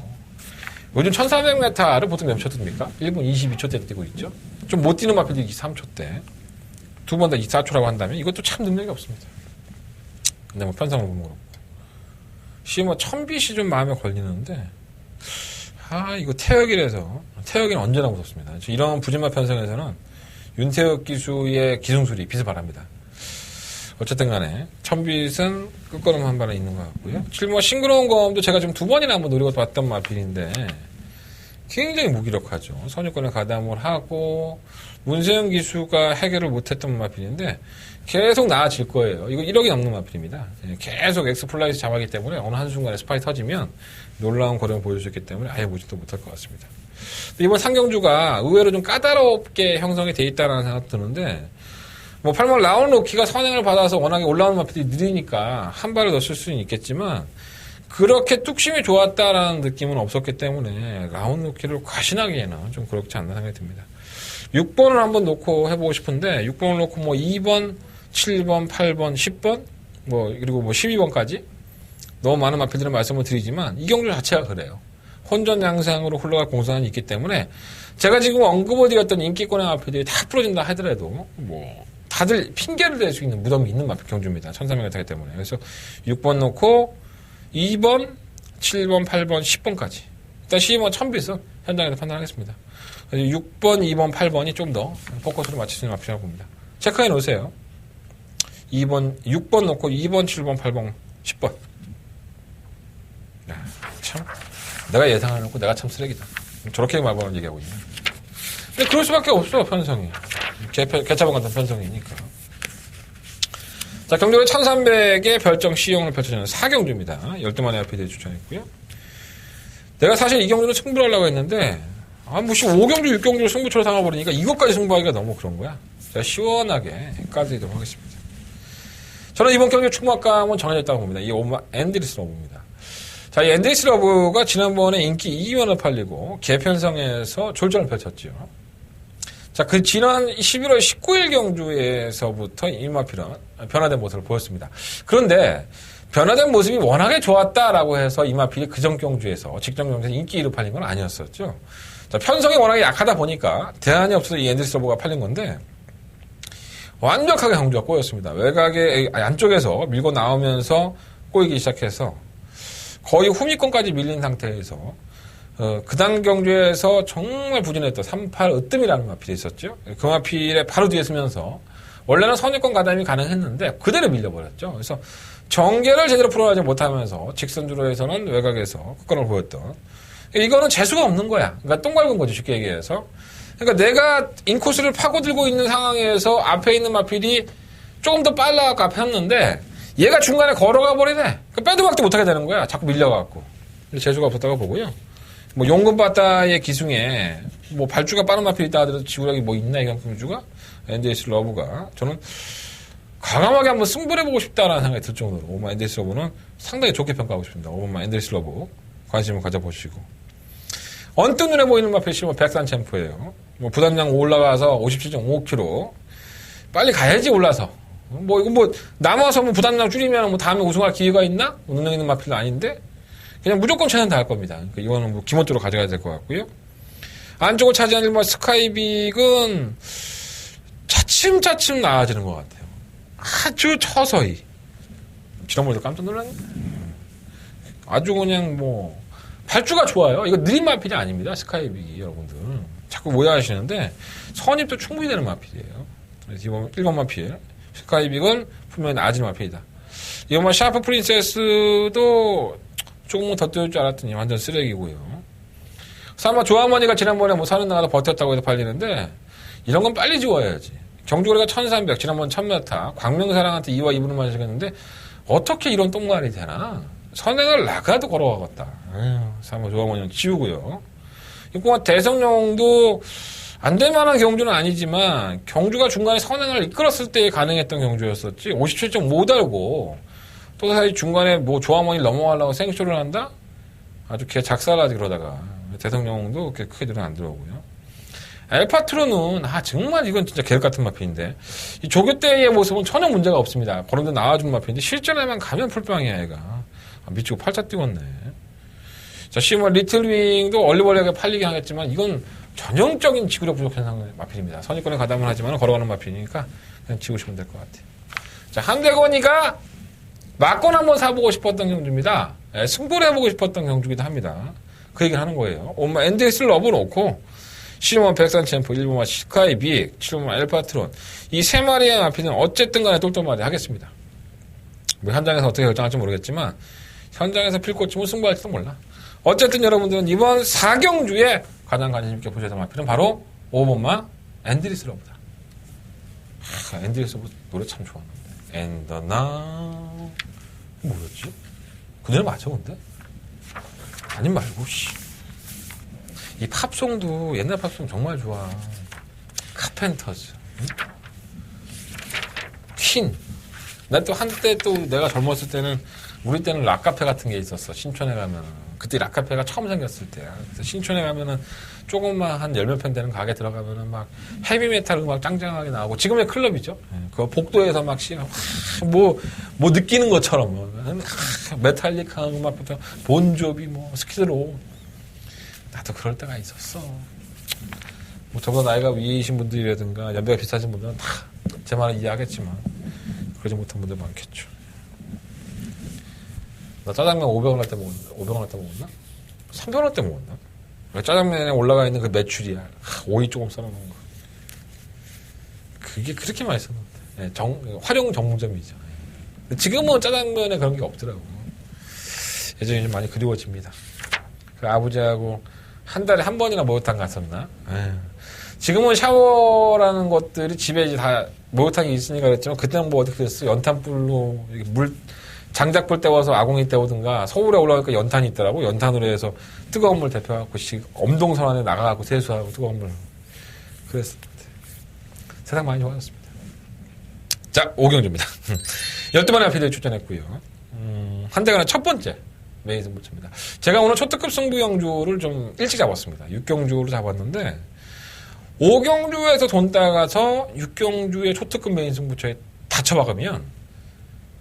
요즘 1300m를 보통 몇 초 뜹니까? 1분 22초 때 뛰고 있죠. 좀 못 뛰는 마필이 23초 때, 두 번 다 24초라고 한다면 이것도 참 능력이 없습니다. 근데 뭐 편성을 보면 그렇고, 뭐 천빛이 좀 마음에 걸리는데, 이거 태역이는 언제나 무섭습니다. 이런 부진마 편성에서는 윤태혁 기수의 기승술이 빛을 발합니다. 어쨌든 간에 천빛은 끝걸음 한 발에 있는 것 같고요. 7번 싱그러운 검도 제가 지금 2번이나 한번 노리고 봤던 마필인데 굉장히 무기력하죠. 선유권에 가담을 하고, 문세영 기수가 해결을 못했던 마필인데 계속 나아질 거예요. 이거 1억이 넘는 마필입니다. 계속 엑스플라이스 잡았기 때문에 어느 한순간에 스파이 터지면 놀라운 걸음을 보여줬기 때문에 아예 보지도 못할 것 같습니다. 이번 상경주가 의외로 좀 까다롭게 형성이 돼 있다는 생각도 드는데, 뭐 8번 라운로키가 선행을 받아서 워낙에 올라오는 마필이 느리니까 한 발을 더 쓸 수는 있겠지만, 그렇게 뚝심이 좋았다라는 느낌은 없었기 때문에 라운로키를 과신하기에는 좀 그렇지 않나 생각이 듭니다. 6번을 한번 놓고 해보고 싶은데, 6번을 놓고 뭐 2번, 7번, 8번, 10번, 그리고 12번까지 너무 많은 마필들은 말씀을 드리지만, 이 경주 자체가 그래요. 혼전 양상으로 흘러갈 공산이 있기 때문에, 제가 지금 언급을 드렸던 인기권의 마필들이 다 부러진다 하더라도, 다들 핑계를 댈 수 있는 무덤이 있는 마필 경주입니다. 1300m 타기 때문에. 그래서 6번 놓고 2번, 7번, 8번, 10번까지. 일단 12번 천빛은 현장에서 판단하겠습니다. 6번, 2번, 8번이 좀 더 포커스를 맞출 수 있는 마필이라고 봅니다. 체크해 놓으세요. 6번 놓고 2번, 7번, 8번, 10번. 참, 내가 예상해놓고 내가 참 쓰레기다. 저렇게 말만 얘기하고 있네. 근데 그럴 수밖에 없어, 편성이. 개차방 같은 편성이니까. 자, 경주거리 1300의 별정 C형을 펼쳐주는 4경주입니다. 12마리 앞에 추천했고요. 내가 사실 이 경주로 승부를 하려고 했는데, 5경주, 6경주로 승부처로 삼아버리니까 이것까지 승부하기가 너무 그런 거야. 제가 시원하게 까드리도록 하겠습니다. 저는 이번 경주 충막감은 정해졌다고 봅니다. 이 앤드리스 러브입니다. 자, 이 앤드리스 러브가 지난번에 인기 2위원을 팔리고 개편성에서 졸전을 펼쳤죠. 자, 그 지난 11월 19일 경주에서부터 이 마필은 변화된 모습을 보였습니다. 그런데 변화된 모습이 워낙에 좋았다라고 해서 이 마필이 그전 경주에서 직전 경주에서 인기 1위를 팔린 건 아니었었죠. 자, 편성이 워낙에 약하다 보니까 대안이 없어서 이 앤드리스 러브가 팔린 건데, 완벽하게 경주가 꼬였습니다. 외곽에 안쪽에서 밀고 나오면서 꼬이기 시작해서 거의 후미권까지 밀린 상태에서 그당 경주에서 정말 부진했던 38 으뜸이라는 마필이 있었죠. 그 마필에 바로 뒤에 서면서 원래는 선유권 가담이 가능했는데 그대로 밀려버렸죠. 그래서 정계를 제대로 풀어가지 못하면서 직선주로에서는 외곽에서 끝권을 보였던, 이거는 재수가 없는 거야. 그러니까 똥 밟은 거지, 쉽게 얘기해서. 그러니까 내가 인코스를 파고들고 있는 상황에서 앞에 있는 마필이 조금 더 빨라갖고 앞에 섰는데 얘가 중간에 걸어가 버리네. 그러니까 빼도 박도 못하게 되는 거야. 자꾸 밀려갖고. 재수가 없었다고 보고요. 뭐 용금바다의 기승에 뭐 발주가 빠른 마필이 있다 하더라도 지구력이 뭐 있나, 이건 경주가? NDS 러브가. 저는 과감하게 한번 승부를 해보고 싶다라는 생각이 들 정도로 오버마 엔드리스 러브는 상당히 좋게 평가하고 싶습니다. 오버마 엔드리스 러브 관심을 가져보시고, 언뜻 눈에 보이는 마필 실버 백산 챔프예요. 뭐 부담량 올라가서 57.5kg 빨리 가야지. 올라서 뭐 이거 뭐 남아서 뭐 부담량 줄이면 뭐 다음에 우승할 기회가 있나? 능력 있는 마필도 아닌데 그냥 무조건 최선 다할 겁니다. 그러니까 이거는 뭐 기본적으로 가져가야 될 것 같고요. 안쪽을 차지하는 뭐 스카이빅은 차츰차츰 나아지는 것 같아요. 아주 서서히. 지난번에도 깜짝 놀랐네. 아주 그냥 뭐 발주가 좋아요. 이거 느린 마필이 아닙니다. 스카이빅이 여러분들 자꾸 오해하시는데 선입도 충분히 되는 마필이에요. 그래서 이번 1번 마필 스카이빅은 분명히 낮은 마필이다. 이번 뭐 샤프 프린세스도 조금 더 띄울 줄 알았더니 완전 쓰레기고요. 그래서 아마 조아머니가 지난번에 뭐 사는 나라도 버텼다고 해서 팔리는데 이런 건 빨리 지워야지. 경주거리가 1300, 지난번 1000m, 광명사랑한테 2와 2분을 마시겠는데 어떻게 이런 똥말이 되나? 선행을 나가도 걸어가겠다. 사마 조아머니는 지우고요. 이거 대성령도 안 될 만한 경주는 아니지만 경주가 중간에 선행을 이끌었을 때 가능했던 경주였었지. 57.5 달고 또 사실 중간에 뭐 조아머니 넘어가려고 생쇼를 한다? 아주 걔 작살나지 그러다가. 대성령도 그렇게 크게 눈에 안 들어오고요. 엘파트로는 정말 이건 진짜 계획 같은 마필인데 이 조교 때의 모습은 전혀 문제가 없습니다. 그런 데 나와주는 마필인데 실전에만 가면 풀빵이야 얘가. 미치고 팔자 띄웠네. 자, 시머 리틀윙도 얼리벌리하게 팔리긴 하겠지만 이건 전형적인 지구력 부족 현상의 마필입니다. 선입권에 가담을 하지만 걸어가는 마필이니까 그냥 지우시면 될 것 같아요. 자, 한대건이가 막건 한번 사보고 싶었던 경주입니다. 승부를 해보고 싶었던 경주기도 합니다. 그 얘기를 하는 거예요. 엄마 엔드리스를 넣어놓고 7번 백산 챔프, 1번만 스카이빅, 7번만 엘파트론. 이 세 마리의 마필은 어쨌든 간에 똘똘마리 하겠습니다. 뭐 현장에서 어떻게 결정할지 모르겠지만, 현장에서 필꽃이면 승부할지도 몰라. 어쨌든 여러분들은 이번 4경주에 가장 관심 있게 보셔야 될 마필은 바로 5번만 엔드리스 러브다. 엔드리스 러브 노래 참 좋았는데. And now. 뭐였지? 그 노래 맞아, 근데? 아님 말고, 씨. 이 팝송도 옛날 팝송 정말 좋아. 카펜터즈, 응? 퀸. 난 또 한때 또 내가 젊었을 때는 우리 때는 락카페 같은 게 있었어. 신촌에 가면은 그때 락카페가 처음 생겼을 때야. 그래서 신촌에 가면은 조금만 한 10몇 편 되는 가게 들어가면은 막 헤비메탈 음악 짱짱하게 나오고 지금의 클럽이죠. 그 복도에서 막 뭐 느끼는 것처럼 메탈리카 음악부터 본조비 뭐 스키드로. 나도 그럴 때가 있었어. 뭐 저보다 나이가 위이신 분들이라든가 연배가 비슷하신 분들은 다 제 말을 이해하겠지만 그러지 못한 분들 많겠죠. 나 짜장면 500원 할 때 먹었나? 500원 할 때 먹었나? 300원 할 때 먹었나? 짜장면에 올라가 있는 그 메추리알, 오이 조금 썰어놓은 거. 그게 그렇게 맛있었는데. 네, 활용 전문점이죠. 지금은 짜장면에 그런 게 없더라고. 예전에 좀 많이 그리워집니다. 그 아버지하고 한 달에 한 번이나 목욕탕 갔었나? 지금은 샤워라는 것들이 집에 이제 다 목욕탕이 있으니까 그랬지만 그때는 뭐 어떻게 됐어? 연탄불로 물 장작불 때워서 아궁이 때우든가 서울에 올라가니까 연탄이 있더라고. 연탄으로 해서 뜨거운 물 데펴갖고 엄동선 안에 나가갖고 세수하고 뜨거운 물. 그랬을 때 세상 많이 좋아졌습니다. 자, 5경주입니다. 12번의 마필들이 출전했고요. 한대간의 첫 번째 메인 승부처입니다. 제가 오늘 초특급 승부 경주를 좀 일찍 잡았습니다. 6경주로 잡았는데 5경주에서 돈 따가서 6경주의 초특급 메인 승부처에 다쳐박으면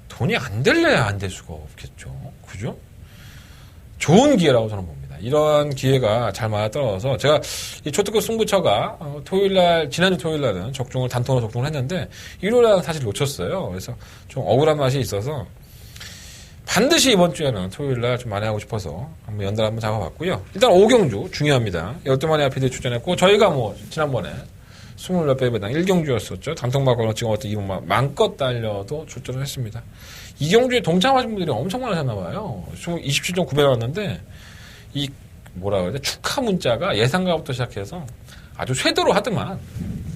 돈이 안 될래야 안 될 수가 없겠죠. 그죠? 좋은 기회라고 저는 봅니다. 이런 기회가 잘 맞아떨어져서 제가 이 초특급 승부처가 지난주 토요일날은 단통으로 적중을 했는데 일요일날은 사실 놓쳤어요. 그래서 좀 억울한 맛이 있어서 반드시 이번 주에는 토요일날 좀 만회하고 싶어서 한번 연달 한번 잡아봤고요. 일단 5경주 중요합니다. 12마리 아피들이 출전했고 저희가 뭐 지난번에 20몇 배 배당 1경주였었죠. 단통막걸로 찍어왔던 이번 마음껏 달려도 출전을 했습니다. 2경주에 동참하신 분들이 엄청 많으셨나봐요. 27.9배 나왔는데 이 뭐라 그러지? 축하 문자가 예상가부터 시작해서 아주 쇄도로 하더만.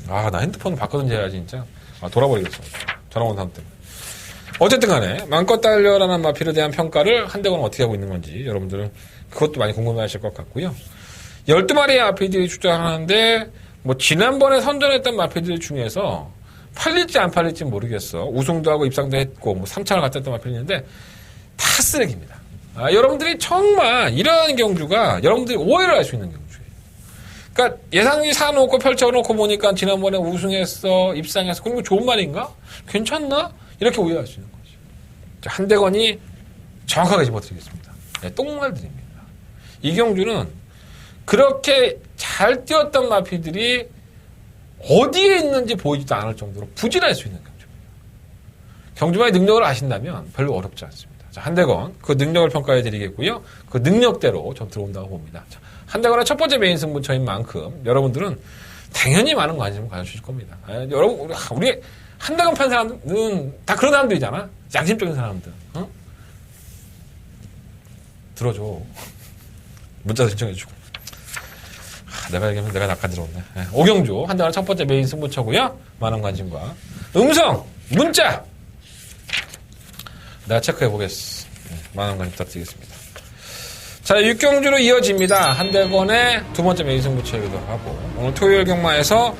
나 핸드폰 바꿔든지 해야지 진짜. 돌아버리겠어. 전화 온 사람 때문에. 어쨌든 간에 마음껏 달려라는 마필에 대한 평가를 한대건은 어떻게 하고 있는 건지 여러분들은 그것도 많이 궁금해하실 것 같고요. 12마리의 마필들이 출전하는데 뭐 지난번에 선전했던 마필들 중에서 팔릴지 안 팔릴지 모르겠어. 우승도 하고 입상도 했고 뭐 3차를 갔다 했던 마필이 있는데 다 쓰레기입니다. 여러분들이 정말 이런 경주가 여러분들이 오해를 할 수 있는 경주예요. 그러니까 예상이 사놓고 펼쳐놓고 보니까 지난번에 우승했어, 입상했어. 그럼 좋은 말인가? 괜찮나? 이렇게 오해할 수 있는 거죠. 자, 한대건이 정확하게 집어드리겠습니다. 네, 똥말 드립니다. 이 경주는 그렇게 잘 뛰었던 마피들이 어디에 있는지 보이지도 않을 정도로 부진할 수 있는 경주입니다. 경주만의 능력을 아신다면 별로 어렵지 않습니다. 자, 한대건 그 능력을 평가해 드리겠고요. 그 능력대로 좀 들어온다고 봅니다. 자, 한대건의 첫 번째 메인 승부처인 만큼 여러분들은 당연히 많은 관심을 가져주실 겁니다. 여러분, 우리 한대건 판 사람들은 다 그런 사람들이잖아. 양심적인 사람들. 들어줘. 문자도 신청해주고. 내가 얘기하면 내가 낚아들었네. 5경주 한대건 첫 번째 메인 승부처고요. 많은 관심과 음성 문자 내가 체크해 보겠어. 많은 관심 부탁드리겠습니다. 자, 6경주로 이어집니다. 한대건의 두 번째 메인 승부처이기도 하고 오늘 토요일 경마에서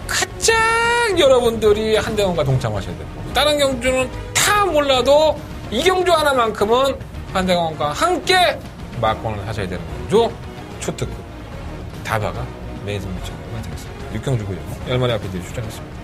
가장 여러분들이 한대건과 동참하셔야 되고 다른 경주는 다 몰라도 이 경주 하나만큼은 한대건과 함께 막권을 하셔야 되는 경주 초특급 다바가 메인 승부처가 되겠습니다. 6경주고요. 10마리 앞에들이 출전했습니다.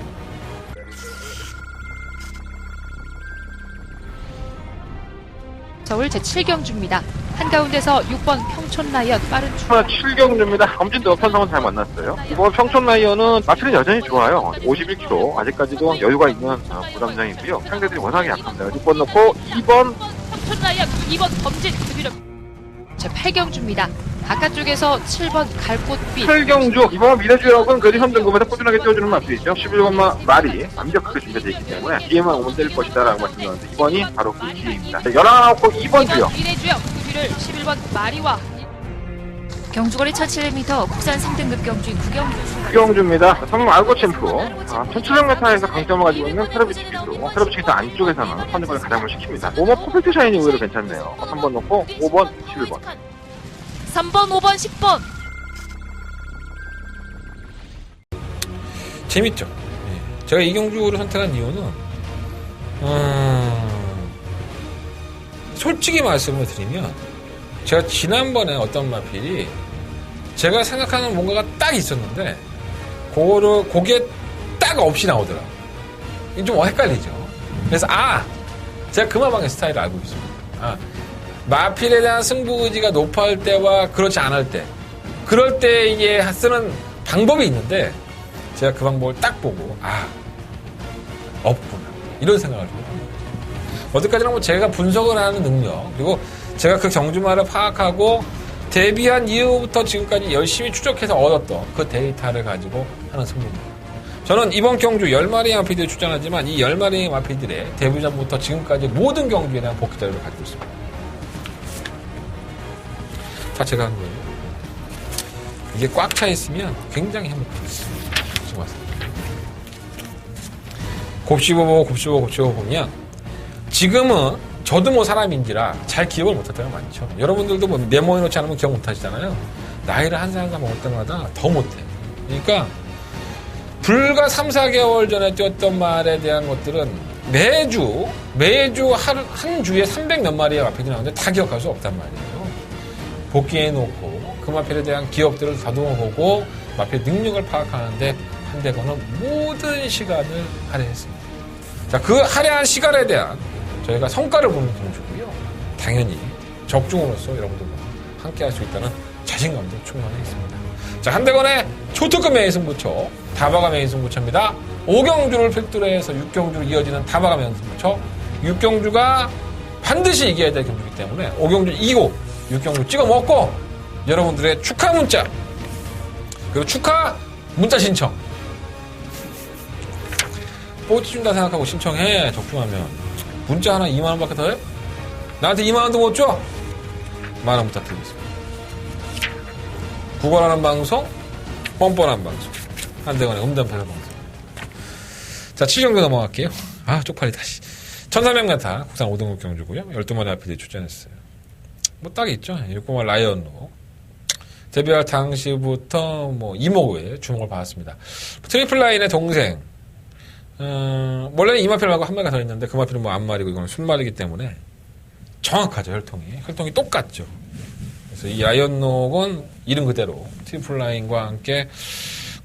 서울 제7경주입니다. 한가운데서 6번 평촌라이언 빠른 출발. 7경주입니다. 검진도 편성은 잘 만났어요. 이번 평촌라이언은 마필은 여전히 좋아요. 51kg 아직까지도 여유가 있는 부담장이고요. 상대들이 워낙에 약합니다. 6번 넣고 2번 평촌라이언 2번 범진 드비력. 제8경주입니다. 바깥쪽에서 7번 갈꽃빛. 8경주 이번 미래주역은 그래도 현등급에서 꾸준하게 띄워주는 마필이죠. 11번마 말이 완벽하게 준비되어 있기 때문에 뒤에만 오면 때릴 것이다 라고 말씀드렸는데 2번이 바로 그 뒤에입니다. 11고 2번 주역 미래주역 그 뒤를 11번 마리와 경주거리 1700m 국산 3등급 경주인 9경주. 9경주입니다. 성능 알고 챔프 1700m에서 강점을 가지고 있는 테러비치 기수. 테러비치에서 안쪽에서는 선두권을 가장을 시킵니다. 오머 퍼펙트 샤인이 의외로 괜찮네요. 3번 넣고 5번 11번 3번 5번 10번. 재밌죠? 제가 이 경주를 선택한 이유는 솔직히 말씀을 드리면 제가 지난번에 어떤 마필이 제가 생각하는 뭔가가 딱 있었는데 그게 딱 없이 나오더라. 이게 좀 헷갈리죠. 그래서 제가 그 마방의 스타일을 알고 있습니다. 마필에 대한 승부 의지가 높을 때와 그렇지 않을 때 그럴 때 이게 쓰는 방법이 있는데 제가 그 방법을 딱 보고 없구나 이런 생각을 좀 합니다. 어디까지나 뭐 제가 분석을 하는 능력 그리고 제가 그 경주마를 파악하고 데뷔한 이후부터 지금까지 열심히 추적해서 얻었던 그 데이터를 가지고 하는 승부입니다. 저는 이번 경주 10마리의 마필들이 출전하지만 이 10마리의 마필들의 데뷔 전부터 지금까지 모든 경주에 대한 복귀 자료를 가지고 있습니다. 다 제가 하는 거예요. 이게 꽉 차 있으면 굉장히 행복합니다. 지금 와서. 곱씹어 보면 지금은 저도 뭐 사람인지라 잘 기억을 못할 때가 많죠. 여러분들도 뭐 메모해놓지 않으면 기억 못하시잖아요. 나이를 한 살 한 살 먹을 때마다 더 못해. 그러니까 불과 3, 4개월 전에 뛰었던 말에 대한 것들은 매주 한 주에 300몇 마리의 마필이 나오는데 다 기억할 수 없단 말이에요. 복귀해놓고 그 마필에 대한 기억들을 다듬어보고 마필 능력을 파악하는데 한대건은 모든 시간을 할애했습니다. 자, 그 할애한 시간에 대한 저희가 성과를 보는 경주고요. 당연히 적중으로서 여러분들과 함께 할 수 있다는 자신감도 충분히 있습니다. 자, 한대건의 초특급 메인 승부처 다바가 메인 승부처입니다. 5경주를 필두로 해서 6경주로 이어지는 다바가 메인 승부처 6경주가 반드시 이겨야 될 경기이기 때문에 5경주 이기고 6경주 찍어 먹고 여러분들의 축하 문자 그리고 축하 문자 신청 뽀찌 준다 생각하고 신청해. 적중하면 문자 하나 2만원밖에 더 해? 나한테 2만원도 못 줘? 만원 부탁드리겠습니다. 구걸하는 방송 뻔뻔한 방송 한대건의 음담패널 방송. 자 7경주 넘어갈게요. 아 쪽팔리 다시 1300m 국산 5등급 경주고요. 12마리 앞에 출전했어요. 뭐 딱 있죠. 6번마 라이언로 데뷔할 당시부터 뭐 이모구에 주목을 받았습니다. 트리플 라인의 동생 원래는 이마필 말고 한 마리가 더 있는데 그 마필은 뭐 앞말이고 이거는 순말이기 때문에 정확하죠. 혈통이 똑같죠. 그래서 이 라이언록은 이름 그대로 트리플 라인과 함께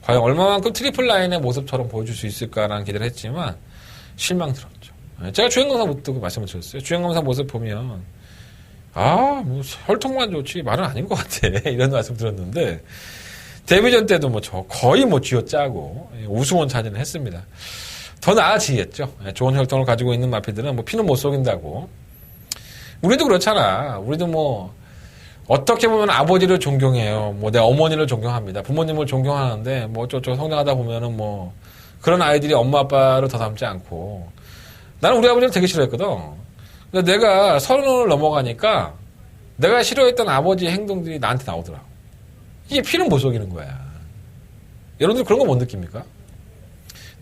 과연 얼마만큼 트리플 라인의 모습처럼 보여줄 수 있을까라는 기대를 했지만 실망스럽죠. 제가 주행검사 못 듣고 말씀을 드렸어요. 주행검사 모습 보면 뭐 혈통만 좋지 말은 아닌 것 같아 이런 말씀 드렸는데 데뷔전 때도 뭐 거의 뭐 쥐어짜고 우승원 차지는 했습니다. 더 나아지겠죠. 좋은 혈통을 가지고 있는 마피들은 뭐 피는 못 속인다고. 우리도 그렇잖아. 우리도 뭐 어떻게 보면 아버지를 존경해요. 뭐 내 어머니를 존경합니다. 부모님을 존경하는데 뭐 어쩌고 성장하다 보면은 뭐 그런 아이들이 엄마 아빠를 더 닮지 않고. 나는 우리 아버지를 되게 싫어했거든. 근데 내가 30을 넘어가니까 내가 싫어했던 아버지의 행동들이 나한테 나오더라고. 이게 피는 못 속이는 거야. 여러분들 그런 거 못 느낍니까?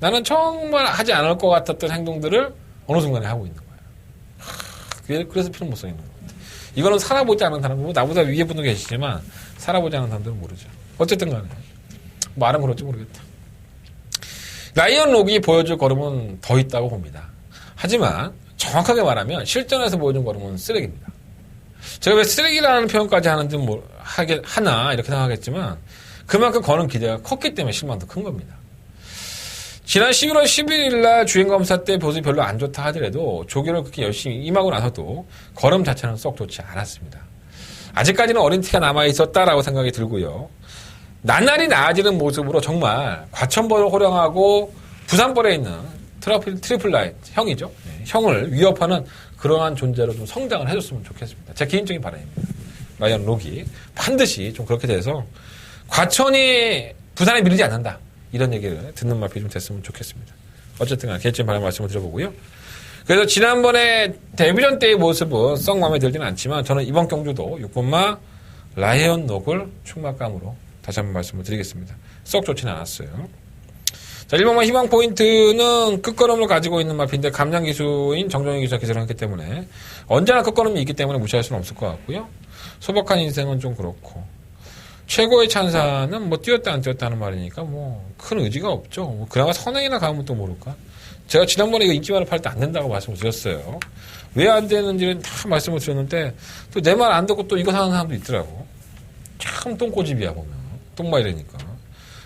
나는 정말 하지 않을 것 같았던 행동들을 어느 순간에 하고 있는 거야. 그래서 피는 못 속이는 것 같아. 이거는 살아보지 않은 사람은 나보다 위에 분도 계시지만 살아보지 않은 사람들은 모르죠. 어쨌든 간에 말은 그럴지 모르겠다. 라이언 록이 보여줄 걸음은 더 있다고 봅니다. 하지만 정확하게 말하면 실전에서 보여준 걸음은 쓰레기입니다. 제가 왜 쓰레기라는 표현까지 하는지 하나 이렇게 생각하겠지만 그만큼 거는 기대가 컸기 때문에 실망도 큰 겁니다. 지난 11월 11일 날 주행검사 때 모습이 별로 안 좋다 하더라도 조교를 그렇게 열심히 임하고 나서도 걸음 자체는 썩 좋지 않았습니다. 아직까지는 어린 티가 남아있었다라고 생각이 들고요. 나날이 나아지는 모습으로 정말 과천벌을 호령하고 부산벌에 있는 트리플 라인 형이죠. 형을 위협하는 그러한 존재로 좀 성장을 해줬으면 좋겠습니다. 제 개인적인 바람입니다. 라이언 록이 반드시 좀 그렇게 돼서 과천이 부산에 밀리지 않는다. 이런 얘기를 듣는 마피 좀 됐으면 좋겠습니다. 어쨌든 개인적인 바람 말씀을 드려보고요. 그래서 지난번에 데뷔전 때의 모습은 썩 마음에 들지는 않지만 저는 이번 경주도 6번마 라이언 록을 충만감으로 다시 한번 말씀을 드리겠습니다. 썩 좋지는 않았어요. 자, 1번마 희망 포인트는 끝걸음을 가지고 있는 마피인데 감량 기수인 정종희 기수가 기술을 했기 때문에 언제나 끝걸음이 있기 때문에 무시할 수는 없을 것 같고요. 소박한 인생은 좀 그렇고 최고의 찬사는 뭐 뛰었다 안 뛰었다 하는 말이니까 뭐 큰 의지가 없죠. 뭐 그나마 선행이나 가면 또 모를까. 제가 지난번에 이거 인기말을 팔 때 안 된다고 말씀을 드렸어요. 왜 안 되는지는 다 말씀을 드렸는데 또 내 말 안 듣고 또 이거 사는 사람도 있더라고. 참 똥꼬집이야 보면. 똥말이니까.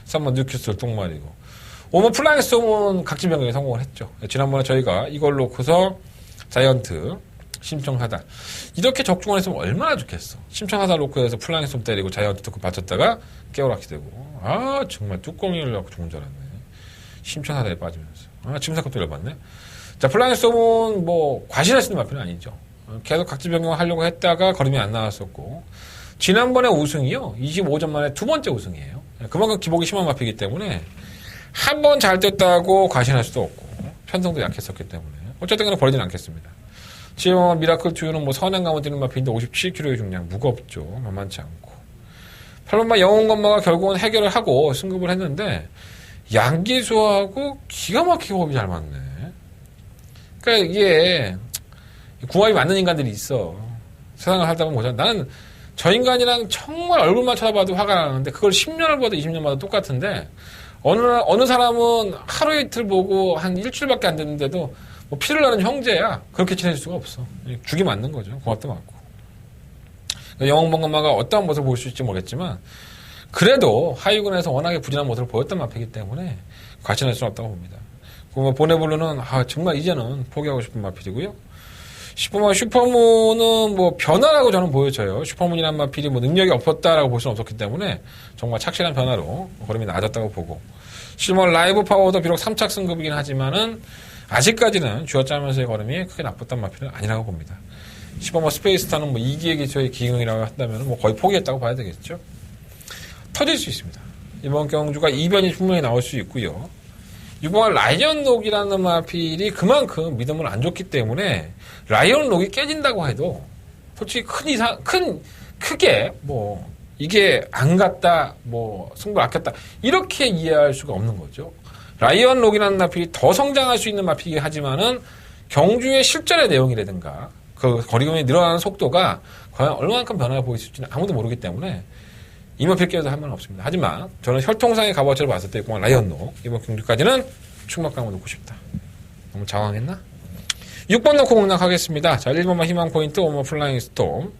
3번 뉴캐슬 똥말이고. 오늘 플라잉 스톰은 각지 변경에 성공을 했죠. 지난번에 저희가 이걸 놓고서 자이언트 심청하다. 이렇게 적중을 했으면 얼마나 좋겠어. 심청하다 놓고 해서 플라잉 스톰 때리고 자이언트 듣고 받쳤다가 깨우락히 되고. 정말 뚜껑이를 갖고 좋은 줄 알았네. 심청하다에 빠지면서. 침사컵도 열받네. 자, 플라잉 스톰은 뭐 과신할 수 있는 마피는 아니죠. 계속 각지 변경을 하려고 했다가 걸음이 안 나왔었고. 지난번에 우승이요. 25점 만에 두 번째 우승이에요. 그만큼 기복이 심한 마피이기 때문에 한 번 잘 뛰었다고 과신할 수도 없고 편성도 약했었기 때문에 어쨌든 간에 버리진 않겠습니다. 지금 미라클 투유는 뭐 선행감을 뛰는 마피인데 57kg의 중량 무겁죠. 만만치 않고 8번마 영웅건마가 결국은 해결을 하고 승급을 했는데 양기수하고 기가 막히게 호흡이 잘 맞네. 그러니까 이게 궁합이 맞는 인간들이 있어. 세상을 살다 보면 보자. 나는 저 인간이랑 정말 얼굴만 쳐다봐도 화가 나는데 그걸 10년을 봐도 20년 봐도 똑같은데 어느 사람은 하루 이틀 보고 한 일주일밖에 안 됐는데도 뭐 피를 나는 형제야. 그렇게 지낼 수가 없어. 죽이 맞는 거죠. 궁합도 맞고. 영웅번건마가 어떠한 모습을 볼 수 있을지 모르겠지만 그래도 하위군에서 워낙에 부진한 모습을 보였던 마피이기 때문에 과신할 수는 없다고 봅니다. 보네블루는 정말 이제는 포기하고 싶은 마필이고요. 10번마 슈퍼문은 뭐 변화라고 저는 보여져요. 슈퍼문이란 마필이 뭐 능력이 없었다라고 볼 수는 없었기 때문에 정말 착실한 변화로 걸음이 나아졌다고 보고 10번 라이브 파워도 비록 3착 승급이긴 하지만은 아직까지는 쥐어짜면서의 걸음이 크게 나빴던 마필은 아니라고 봅니다. 15번 스페이스타는 뭐 2기의 기초의 기능이라고 한다면 뭐 거의 포기했다고 봐야 되겠죠. 터질 수 있습니다. 이번 경주가 이변이 분명히 나올 수 있고요. 6번 라이언 록이라는 마필이 그만큼 믿음을 안 줬기 때문에 라이언 록이 깨진다고 해도 솔직히 크게 뭐 이게 안 갔다 뭐 승부를 아꼈다 이렇게 이해할 수가 없는 거죠. 라이언 록이라는 마필이 더 성장할 수 있는 마필이긴 하지만은 경주의 실전의 내용이라든가 그 거리감이 늘어나는 속도가 과연 얼마만큼 변화가 보일지는 아무도 모르기 때문에 이 마필 깨도 할 말은 없습니다. 하지만 저는 혈통상의 값어치를 봤을 때 라이언 록 이번 경주까지는 충막감을 놓고 싶다. 너무 장황했나? 6번 놓고 공략하겠습니다. 자, 1번만 희망 포인트, 5번 플라잉 스톰,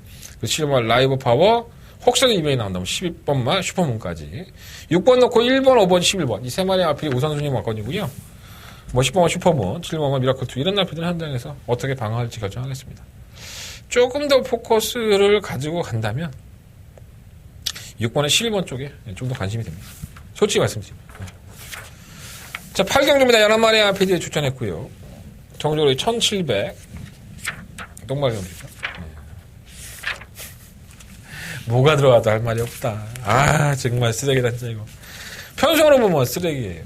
7번 라이브 파워, 혹시라도 이변이 나온다면 12번만 슈퍼문까지. 6번 놓고 1번, 5번, 11번. 이 세 마리 마필이 우선순위 막건이고요. 뭐 10번만 슈퍼문, 7번만 미라클2 이런 마필들을 현장에서 어떻게 방어할지 결정하겠습니다. 조금 더 포커스를 가지고 간다면 6번에 11번 쪽에 좀 더 관심이 됩니다. 솔직히 말씀드립니다. 자, 8경주입니다. 11마리 마필들이 추천했고요. 정적으로 1700 똥말경주죠. 뭐가 들어가도 할 말이 없다. 아, 정말 쓰레기다, 진짜 이거. 편성으로 보면 쓰레기예요.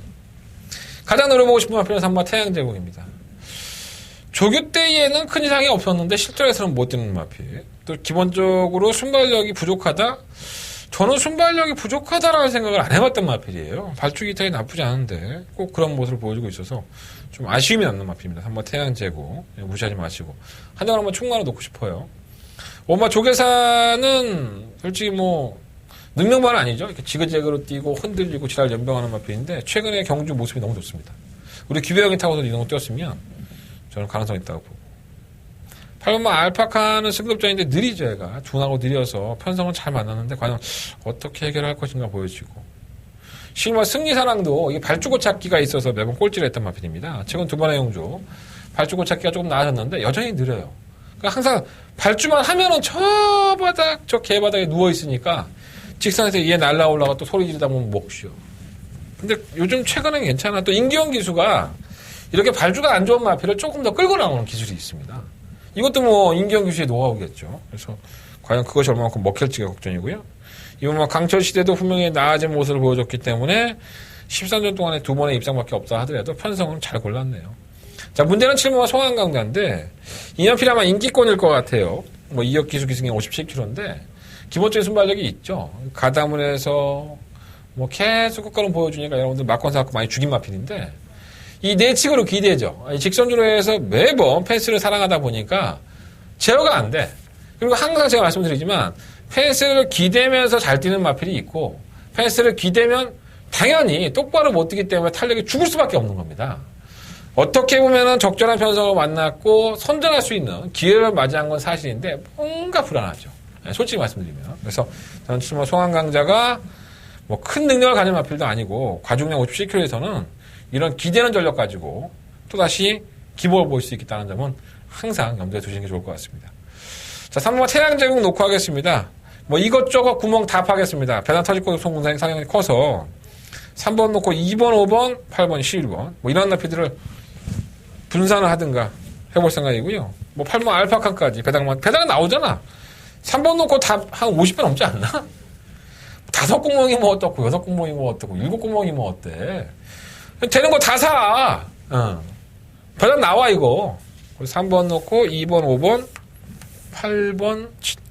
가장 노려보고 싶은 마필은 3번 태양제국입니다. 조교 때에는 큰 이상이 없었는데 실전에서는 못 뛰는 마필. 또 기본적으로 순발력이 부족하다? 저는 순발력이 부족하다라는 생각을 안 해봤던 마필이에요. 발주기 타이 나쁘지 않은데 꼭 그런 모습을 보여주고 있어서 좀 아쉬움이 남는 마필입니다. 3번 태양제국. 무시하지 마시고. 한정을 한번 총괄로 놓고 싶어요. 오마 조계사는 솔직히 뭐 능력만은 아니죠. 이렇게 지그재그로 뛰고 흔들리고 지랄 연병하는 마필인데 최근에 경주 모습이 너무 좋습니다. 우리 기회형이 타고서 이 정도 뛰었으면 저는 가능성이 있다고 보고. 8번만 알파카는 승급자인데 느리죠. 얘가 둔하고 느려서 편성은 잘 만났는데 과연 어떻게 해결할 것인가 보여지고. 실마 승리사랑도 이게 발주고 찾기가 있어서 매번 꼴찌를 했던 마필입니다. 최근 두 번의 용주 발주고 찾기가 조금 나아졌는데 여전히 느려요. 그러니까 항상 발주만 하면은 저 바닥, 저 개바닥에 누워있으니까 직선에서 얘 날라올라가 또 소리 지르다 보면 목 쉬어. 근데 요즘 최근엔 괜찮아. 또 임기원 기수가 이렇게 발주가 안 좋은 마필을 조금 더 끌고 나오는 기술이 있습니다. 이것도 뭐 임기원 기수의 노하우겠죠. 그래서 과연 그것이 얼마만큼 먹힐지가 걱정이고요. 이번 강철 시대도 분명히 나아진 모습을 보여줬기 때문에 13년 동안에 두 번의 입상밖에 없다 하더라도 편성은 잘 골랐네요. 자, 문제는 7번과 송환강자인데 이 마필이 아마 인기권일 것 같아요. 뭐 2억 기수 기승이 57kg인데 기본적인 순발력이 있죠. 가다문에서 뭐 계속 끝걸음 보여주니까 여러분들 막권 사갖고 많이 죽인 마필인데 이 내측으로 기대죠. 직선주로 해서 매번 펜스를 사랑하다 보니까 제어가 안 돼. 그리고 항상 제가 말씀드리지만 펜스를 기대면서 잘 뛰는 마필이 있고 펜스를 기대면 당연히 똑바로 못 뛰기 때문에 탄력이 죽을 수밖에 없는 겁니다. 어떻게 보면은 적절한 편성을 만났고 선전할 수 있는 기회를 맞이한 건 사실인데 뭔가 불안하죠. 솔직히 말씀드리면. 그래서 저는 7번 송환강자가 뭐 큰 능력을 가진 마필도 아니고 과중량 57kg에서는 이런 기대는 전력 가지고 또다시 기복을 보일 수 있겠다는 점은 항상 염두에 두시는 게 좋을 것 같습니다. 자, 3번 태양제국 놓고 하겠습니다. 뭐 이것저것 구멍 다 파겠습니다. 배당 터질고 송군상이 상향이 커서 3번 놓고 2번, 5번, 8번, 11번 뭐 이런 나피들을 분산을 하든가 해볼 생각이고요. 뭐 8번 알파카까지 배당 나오잖아. 3번 놓고 다 한 50배 넘지 않나? 5공멍이 뭐 어떻고 6공멍이 뭐 어떻고 7공멍이 뭐 어때? 되는 거 다 사. 배당 나와 이거. 3번 놓고 2번, 5번, 8번,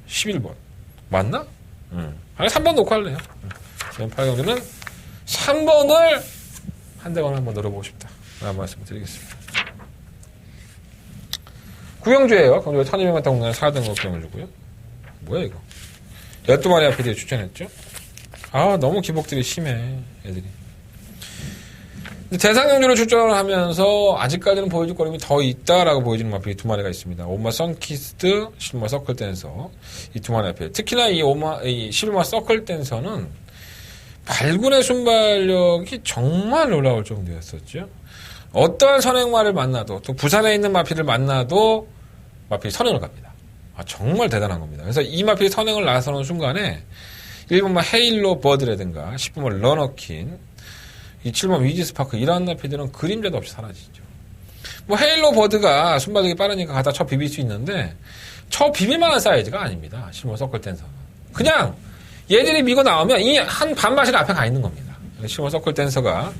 11번 맞나? 아니 3번 놓고 할래요. 지금 8경주는 3번을 한 대만 한번 노려보고 싶다. 라는 말씀을 드리겠습니다. 구경주예요. 경주가 1200m 공간에 4등급 구경주고요. 뭐야 이거? 12마리 앞에 추천했죠? 아 너무 기복들이 심해 애들이. 대상경주를 출전을 하면서 아직까지는 보여줄 거림이 더 있다라고 보여지는 마필이 두 마리가 있습니다. 오마 선키스트, 실마 서클 댄서 이 두 마리 앞에 특히나 이 실마 서클 댄서는 발군의 순발력이 정말 놀라울 정도였었죠. 어떠한 선행마를 만나도 또 부산에 있는 마필을 만나도 마필이 선행을 갑니다. 아, 정말 대단한 겁니다. 그래서 이 마필이 선행을 나서는 순간에 1번만 헤일로 버드라든가 10번만 러너킨 이 7번 위지스파크 이런 나피들은 그림자도 없이 사라지죠. 뭐 헤일로 버드가 순발력이 빠르니까 갖다 쳐 비빌 수 있는데 쳐 비빌만한 사이즈가 아닙니다. 실버 서클 댄서는. 그냥 얘들이 미고 나오면 이 한 반마실 앞에 가 있는 겁니다. 실버 서클 댄서가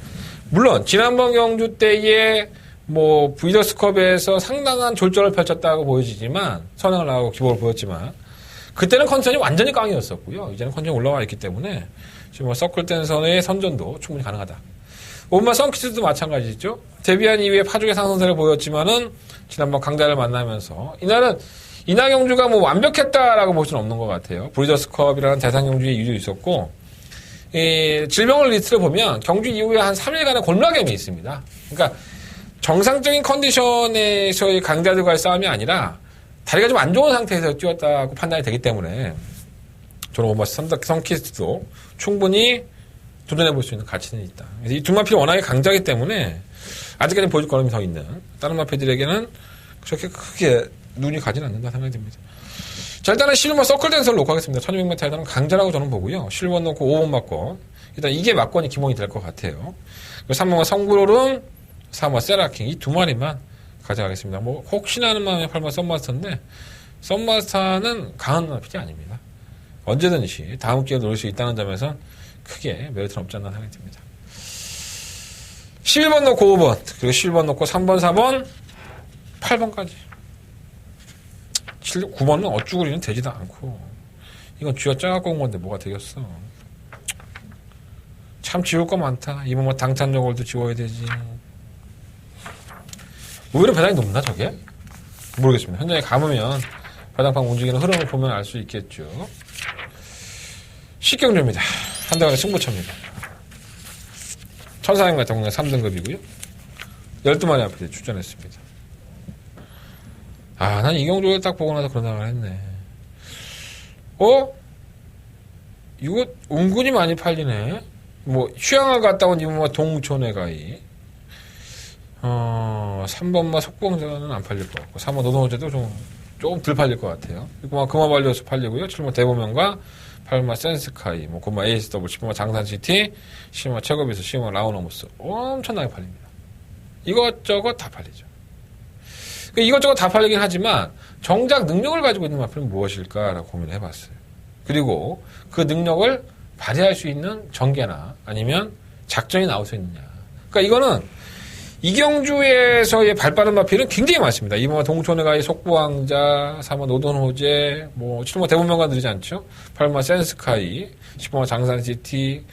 물론 지난번 경주 때에 뭐 브리더스컵에서 상당한 졸전을 펼쳤다고 보여지지만 선행을 나가고 기복을 보였지만 그때는 컨디션이 완전히 깡이었었고요. 이제는 컨디션이 올라와 있기 때문에 지금 서클 댄서의 선전도 충분히 가능하다. 오마 썬키스도 마찬가지죠. 데뷔한 이후에 파죽의 상승세를 보였지만은 지난번 강자를 만나면서 이날은 이날 경주가 뭐 완벽했다라고 볼 수는 없는 것 같아요. 브리더스컵이라는 대상 경주에 유도 있었고 이 질병을 리스트를 보면 경주 이후에 한 3일간의 골마겸이 있습니다. 그러니까 정상적인 컨디션에서의 강자들과의 싸움이 아니라 다리가 좀 안 좋은 상태에서 뛰었다고 판단이 되기 때문에 저는 오마 썬키스도 충분히 도전해볼 수 있는 가치는 있다. 그래서 이 두 마필이 워낙에 강자이기 때문에 아직까지 보여줄 거름이 더 있는 다른 마필들에게는 그렇게 크게 눈이 가진 않는다 생각이 듭니다. 자, 일단은 실버 서클 댄서를 놓고 하겠습니다. 1600m에서는 강자라고 저는 보고요. 실버 놓고 5번 막권. 일단 이게 막권이 기본이 될 것 같아요. 3번과 성구롤은 3번 세라킹. 이 두 마리만 가져가겠습니다. 뭐, 혹시나 하는 마음에 8번 썬마스터인데, 썬마스터는 강한 마필이 아닙니다. 언제든지 다음 기회에 노릴 수 있다는 점에선 크게 메리트는 없지 않나 생각이 듭니다. 11번 놓고 5번, 그리고 11번 놓고 3번, 4번, 8번까지. 9번은 어쭈구리는 되지도 않고, 이건 쥐어 짜갖고 온 건데 뭐가 되겠어. 참 지울 거 많다. 이번 뭐 당찬요걸도 지워야 되지. 오히려 배당이 높나, 저게? 모르겠습니다. 현장에 가보면 배당판 움직이는 흐름을 보면 알 수 있겠죠. 식경주입니다. 한 대간의 승부처입니다. 1400m 공략 3등급이고요. 12마리 앞에 출전했습니다. 아, 난 이경주를 딱 보고 나서 그런 생각을 했네. 이거 은근히 많이 팔리네. 뭐 휴양을 갔다 온 이모마 동촌의 가이. 3번마 속봉자는 안 팔릴 것 같고 3번 노동호제도 조금 덜 팔릴 것 같아요. 그리고 금화발려서 팔리고요. 7번 대보명과 8번 센스카이, 뭐 9번 ASW, 10번 장산시티, 10번 최고비스, 10번 라우너무스 엄청나게 팔립니다. 이것저것 다 팔리죠. 이것저것 다 팔리긴 하지만 정작 능력을 가지고 있는 마필은 무엇일까라고 고민을 해봤어요. 그리고 그 능력을 발휘할 수 있는 전개나 아니면 작전이 나올 수 있느냐. 그러니까 이거는 이경주에서의 발빠른 마필은 굉장히 많습니다. 2번 동촌에 가의 속보왕자, 3번 노돈호제, 뭐 7번 대본명가 느리지 않죠? 8번 센스카이, 10번 장산시티,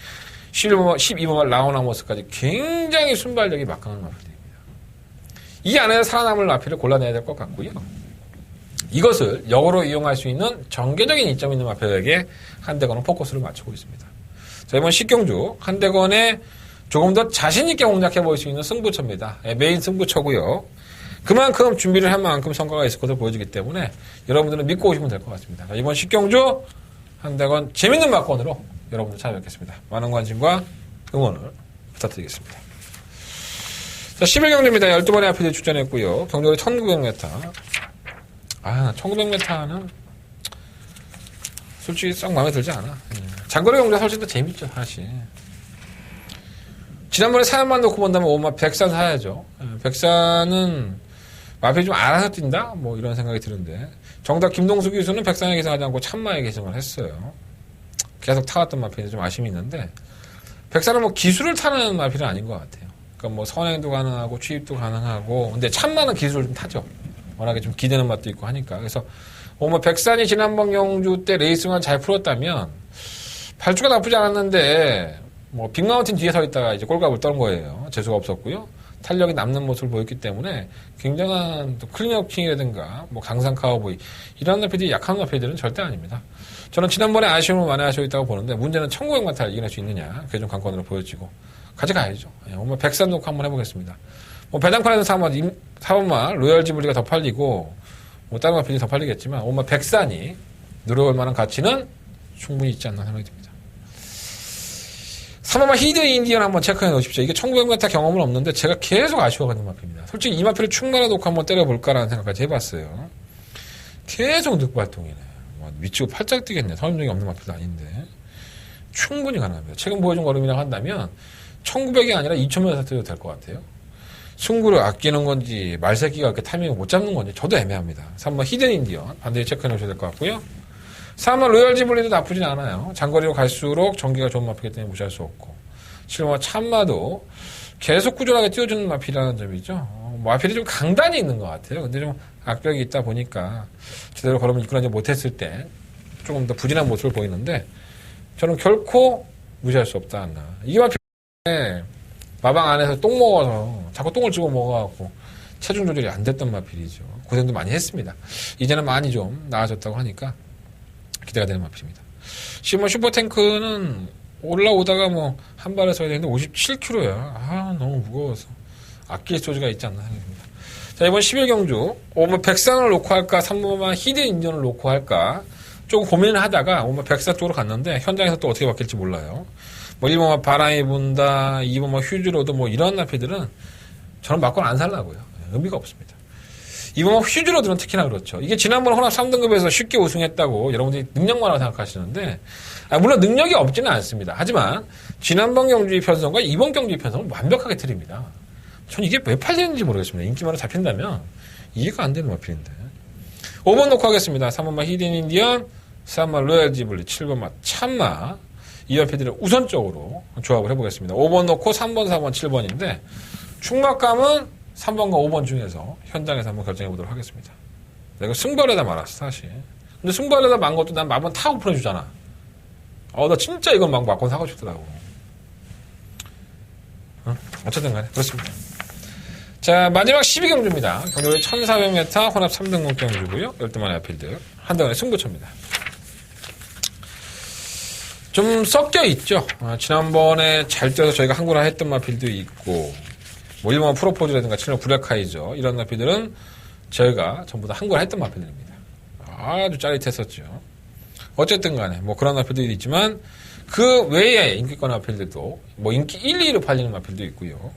12번 라오나모스까지 굉장히 순발력이 막강한 마필입니다. 이 안에서 살아남을 마필을 골라내야 될 것 같고요. 이것을 역으로 이용할 수 있는 전개적인 이점 있는 마필에게 한대건은 포커스를 맞추고 있습니다. 자, 이번 식경주 한대건의 조금 더 자신있게 공략해 볼 수 있는 승부처입니다. 메인 승부처고요. 그만큼 준비를 한 만큼 성과가 있을 것을 보여주기 때문에 여러분들은 믿고 오시면 될 것 같습니다. 자, 이번 식경주 한대건 재밌는 막권으로 여러분들 찾아뵙겠습니다. 많은 관심과 응원을 부탁드리겠습니다. 자, 11경주입니다. 12번의 앞에 출전했고요. 경주가 1900m. 1900m는 솔직히 썩 마음에 들지 않아. 장거리 경주가 훨씬 더 재밌죠, 사실. 지난번에 사연만 놓고 본다면 오마 백산 사야죠. 백산은 마필이 좀 알아서 뛴다? 뭐 이런 생각이 드는데 정답 김동수 교수는 백산에 계승하지 않고 참마에 계승을 했어요. 계속 타왔던 마필이 좀 아쉬움이 있는데 백산은 뭐 기술을 타는 마필은 아닌 것 같아요. 그러니까 뭐 선행도 가능하고 취입도 가능하고 근데 참마는 기술을 좀 타죠. 워낙에 좀 기대는 맛도 있고 하니까. 그래서 오마 백산이 지난번 경주 때 레이스만 잘 풀었다면 발주가 나쁘지 않았는데 뭐 빅마운틴 뒤에 서 있다가 이제 꼴값을 떤 거예요. 재수가 없었고요. 탄력이 남는 모습을 보였기 때문에 굉장한 또 클린업 킹이라든가 뭐 강산 카우보이 이런 마필들이 약한 마필들은 절대 아닙니다. 저는 지난번에 아쉬움을 많이 하시고 있다고 보는데 문제는 1900마타를 이겨낼 수 있느냐 그게 좀 관건으로 보여지고 가져가야죠. 오늘 백산 놓고 한번 해보겠습니다. 뭐 배당판에서 4번만 로열 지블리가 더 팔리고 뭐 다른 마필이 더 팔리겠지만 오늘 백산이 누려올 만한 가치는 충분히 있지 않나 생각이 듭니다. 3번만 히드 인디언 한번 체크해 놓으십시오. 이게 1900m 경험은 없는데 제가 계속 아쉬워하는 마필입니다. 솔직히 이 마필을 충만해 놓고 한번 때려볼까라는 생각까지 해봤어요. 계속 늑발동이네. 미치고 팔짝 뛰겠네. 선임력이 없는 마필도 아닌데. 충분히 가능합니다. 최근 보여준 걸음이라고 한다면 1900이 아니라 2000m 뛰어도 될 것 같아요. 승부를 아끼는 건지 말새끼가 이렇게 타이밍을 못 잡는 건지 저도 애매합니다. 3번 히든 인디언 반드시 체크해 놓으셔야 될 것 같고요. 4번 로열 지블리도 나쁘진 않아요. 장거리로 갈수록 전기가 좋은 마필이기 때문에 무시할 수 없고 7번 참마도 계속 꾸준하게 띄워주는 마필이라는 점이죠. 마필이 좀 강단이 있는 것 같아요. 근데 좀 악벽이 있다 보니까 제대로 걸으면 이끌어내지 못했을 때 조금 더 부진한 모습을 보이는데 저는 결코 무시할 수 없다 않나. 이게 마필 마방 안에서 똥 먹어서 자꾸 똥을 집어 먹어갖고 체중 조절이 안 됐던 마필이죠. 고생도 많이 했습니다. 이제는 많이 좀 나아졌다고 하니까 기대가 되는 마필입니다. 지금 슈퍼탱크는 올라오다가 뭐 한 발에 서야 되는데 57kg야. 아 너무 무거워서 아낄 소지가 있지 않나 생각합니다. 자 이번 11경주 5번 백상을 놓고 할까 3번만 히든 인디언을 놓고 할까 조금 고민을 하다가 5번 백상 쪽으로 갔는데 현장에서 또 어떻게 바뀔지 몰라요. 뭐 1번만 바람이 분다 2번만 휴즈로드 뭐 이런 나피들은 저는 맞고는 안 살라고요. 의미가 없습니다. 2번만 휴즈로드는 특히나 그렇죠. 이게 지난번 혼합 3등급에서 쉽게 우승했다고 여러분들이 능력만하고 생각하시는데 물론 능력이 없지는 않습니다. 하지만 지난번 경주의 편성과 이번 경주의 편성은 완벽하게 틀립니다. 전 이게 왜 팔리는지 모르겠습니다. 인기만으로 잡힌다면 이해가 안 되는 마필인데 5번 놓고 하겠습니다. 3번만 히든 인디언 4번만 로얄 지블리 7번만 참마 이 마필들을 우선적으로 조합을 해보겠습니다. 5번 놓고 3번 4번 7번인데 충막감은 3번과 5번 중에서 현장에서 한번 결정해보도록 하겠습니다. 내가 승부하려다 말았어 사실. 근데 승부하려다 만 것도 난 마번 타고 보내주잖아. 나 진짜 이건 막 맞고 사고 싶더라고. 어쨌든 간에 그렇습니다. 자 마지막 12경주입니다. 경주의 1400m 혼합 3등급 경주고요. 12만의 아필드 한동안의 승부처입니다. 좀 섞여 있죠. 지난번에 잘 뛰어서 저희가 한구나 했던 마필도 있고 뭐 1번 프로포즈라든가 7번 브레카이저 이런 마필들은 저희가 전부 다 한구나 했던 마필들입니다. 아주 짜릿했었죠. 어쨌든 간에 뭐 그런 마필들이 있지만 그 외에 인기권 마필들도 뭐 인기 1, 2로 팔리는 마필도 있고요.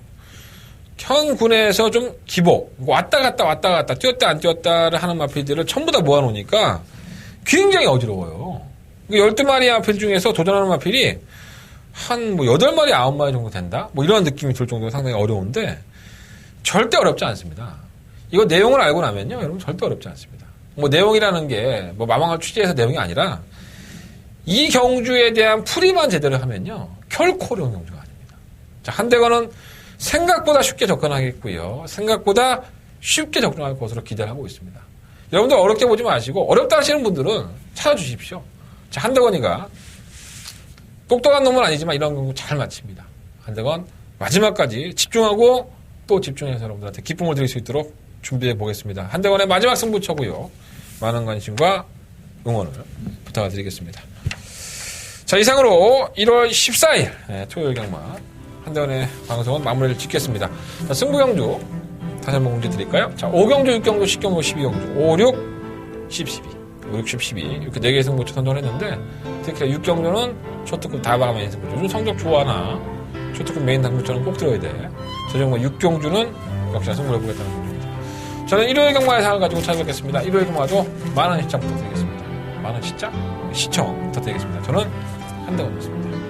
현 군에서 좀 기복 왔다 갔다 뛰었다 안 뛰었다를 하는 마필들을 전부 다 모아놓으니까 굉장히 어지러워요. 12마리 마필 중에서 도전하는 마필이 한 뭐 8마리, 9마리 정도 된다? 뭐 이런 느낌이 들 정도로 상당히 어려운데 절대 어렵지 않습니다. 이거 내용을 알고 나면요, 여러분 절대 어렵지 않습니다. 뭐 내용이라는 게 뭐 마망을 취재해서 내용이 아니라 이 경주에 대한 풀이만 제대로 하면요, 결코 어려운 경주가 아닙니다. 자, 한대건은 생각보다 쉽게 접근하겠고요. 생각보다 쉽게 접근할 것으로 기대를 하고 있습니다. 여러분들 어렵게 보지 마시고 어렵다 하시는 분들은 찾아주십시오. 자, 한대건이가 똑똑한 놈은 아니지만 이런 경우 잘 마칩니다. 한대건 마지막까지 집중하고 또 집중해서 여러분들한테 기쁨을 드릴 수 있도록 준비해 보겠습니다. 한대건의 마지막 승부처고요. 많은 관심과 응원을 부탁드리겠습니다. 자, 이상으로 1월 14일 토요일 경마 한대건의 방송은 마무리를 짓겠습니다. 자, 승부경주 다시 한번 공지 드릴까요? 자, 5경주, 6경주, 10경주, 12경주 5, 6, 10, 12 5, 6, 10, 12 이렇게 4개의 승부처 선정을 했는데 특히 6경주는 초특급 다바가 메인 승부처. 요즘 성적 좋아하나 초특급 메인 승부처는 꼭 들어야 돼. 저 정도 6경주는 역시나 승부를 해보겠다는 겁니다. 저는 일요일 경마의 상을 가지고 찾아뵙겠습니다. 일요일 경마도 많은 시청 부탁드리겠습니다. 많은 시청 부탁드리겠습니다. 저는 한대건이었습니다.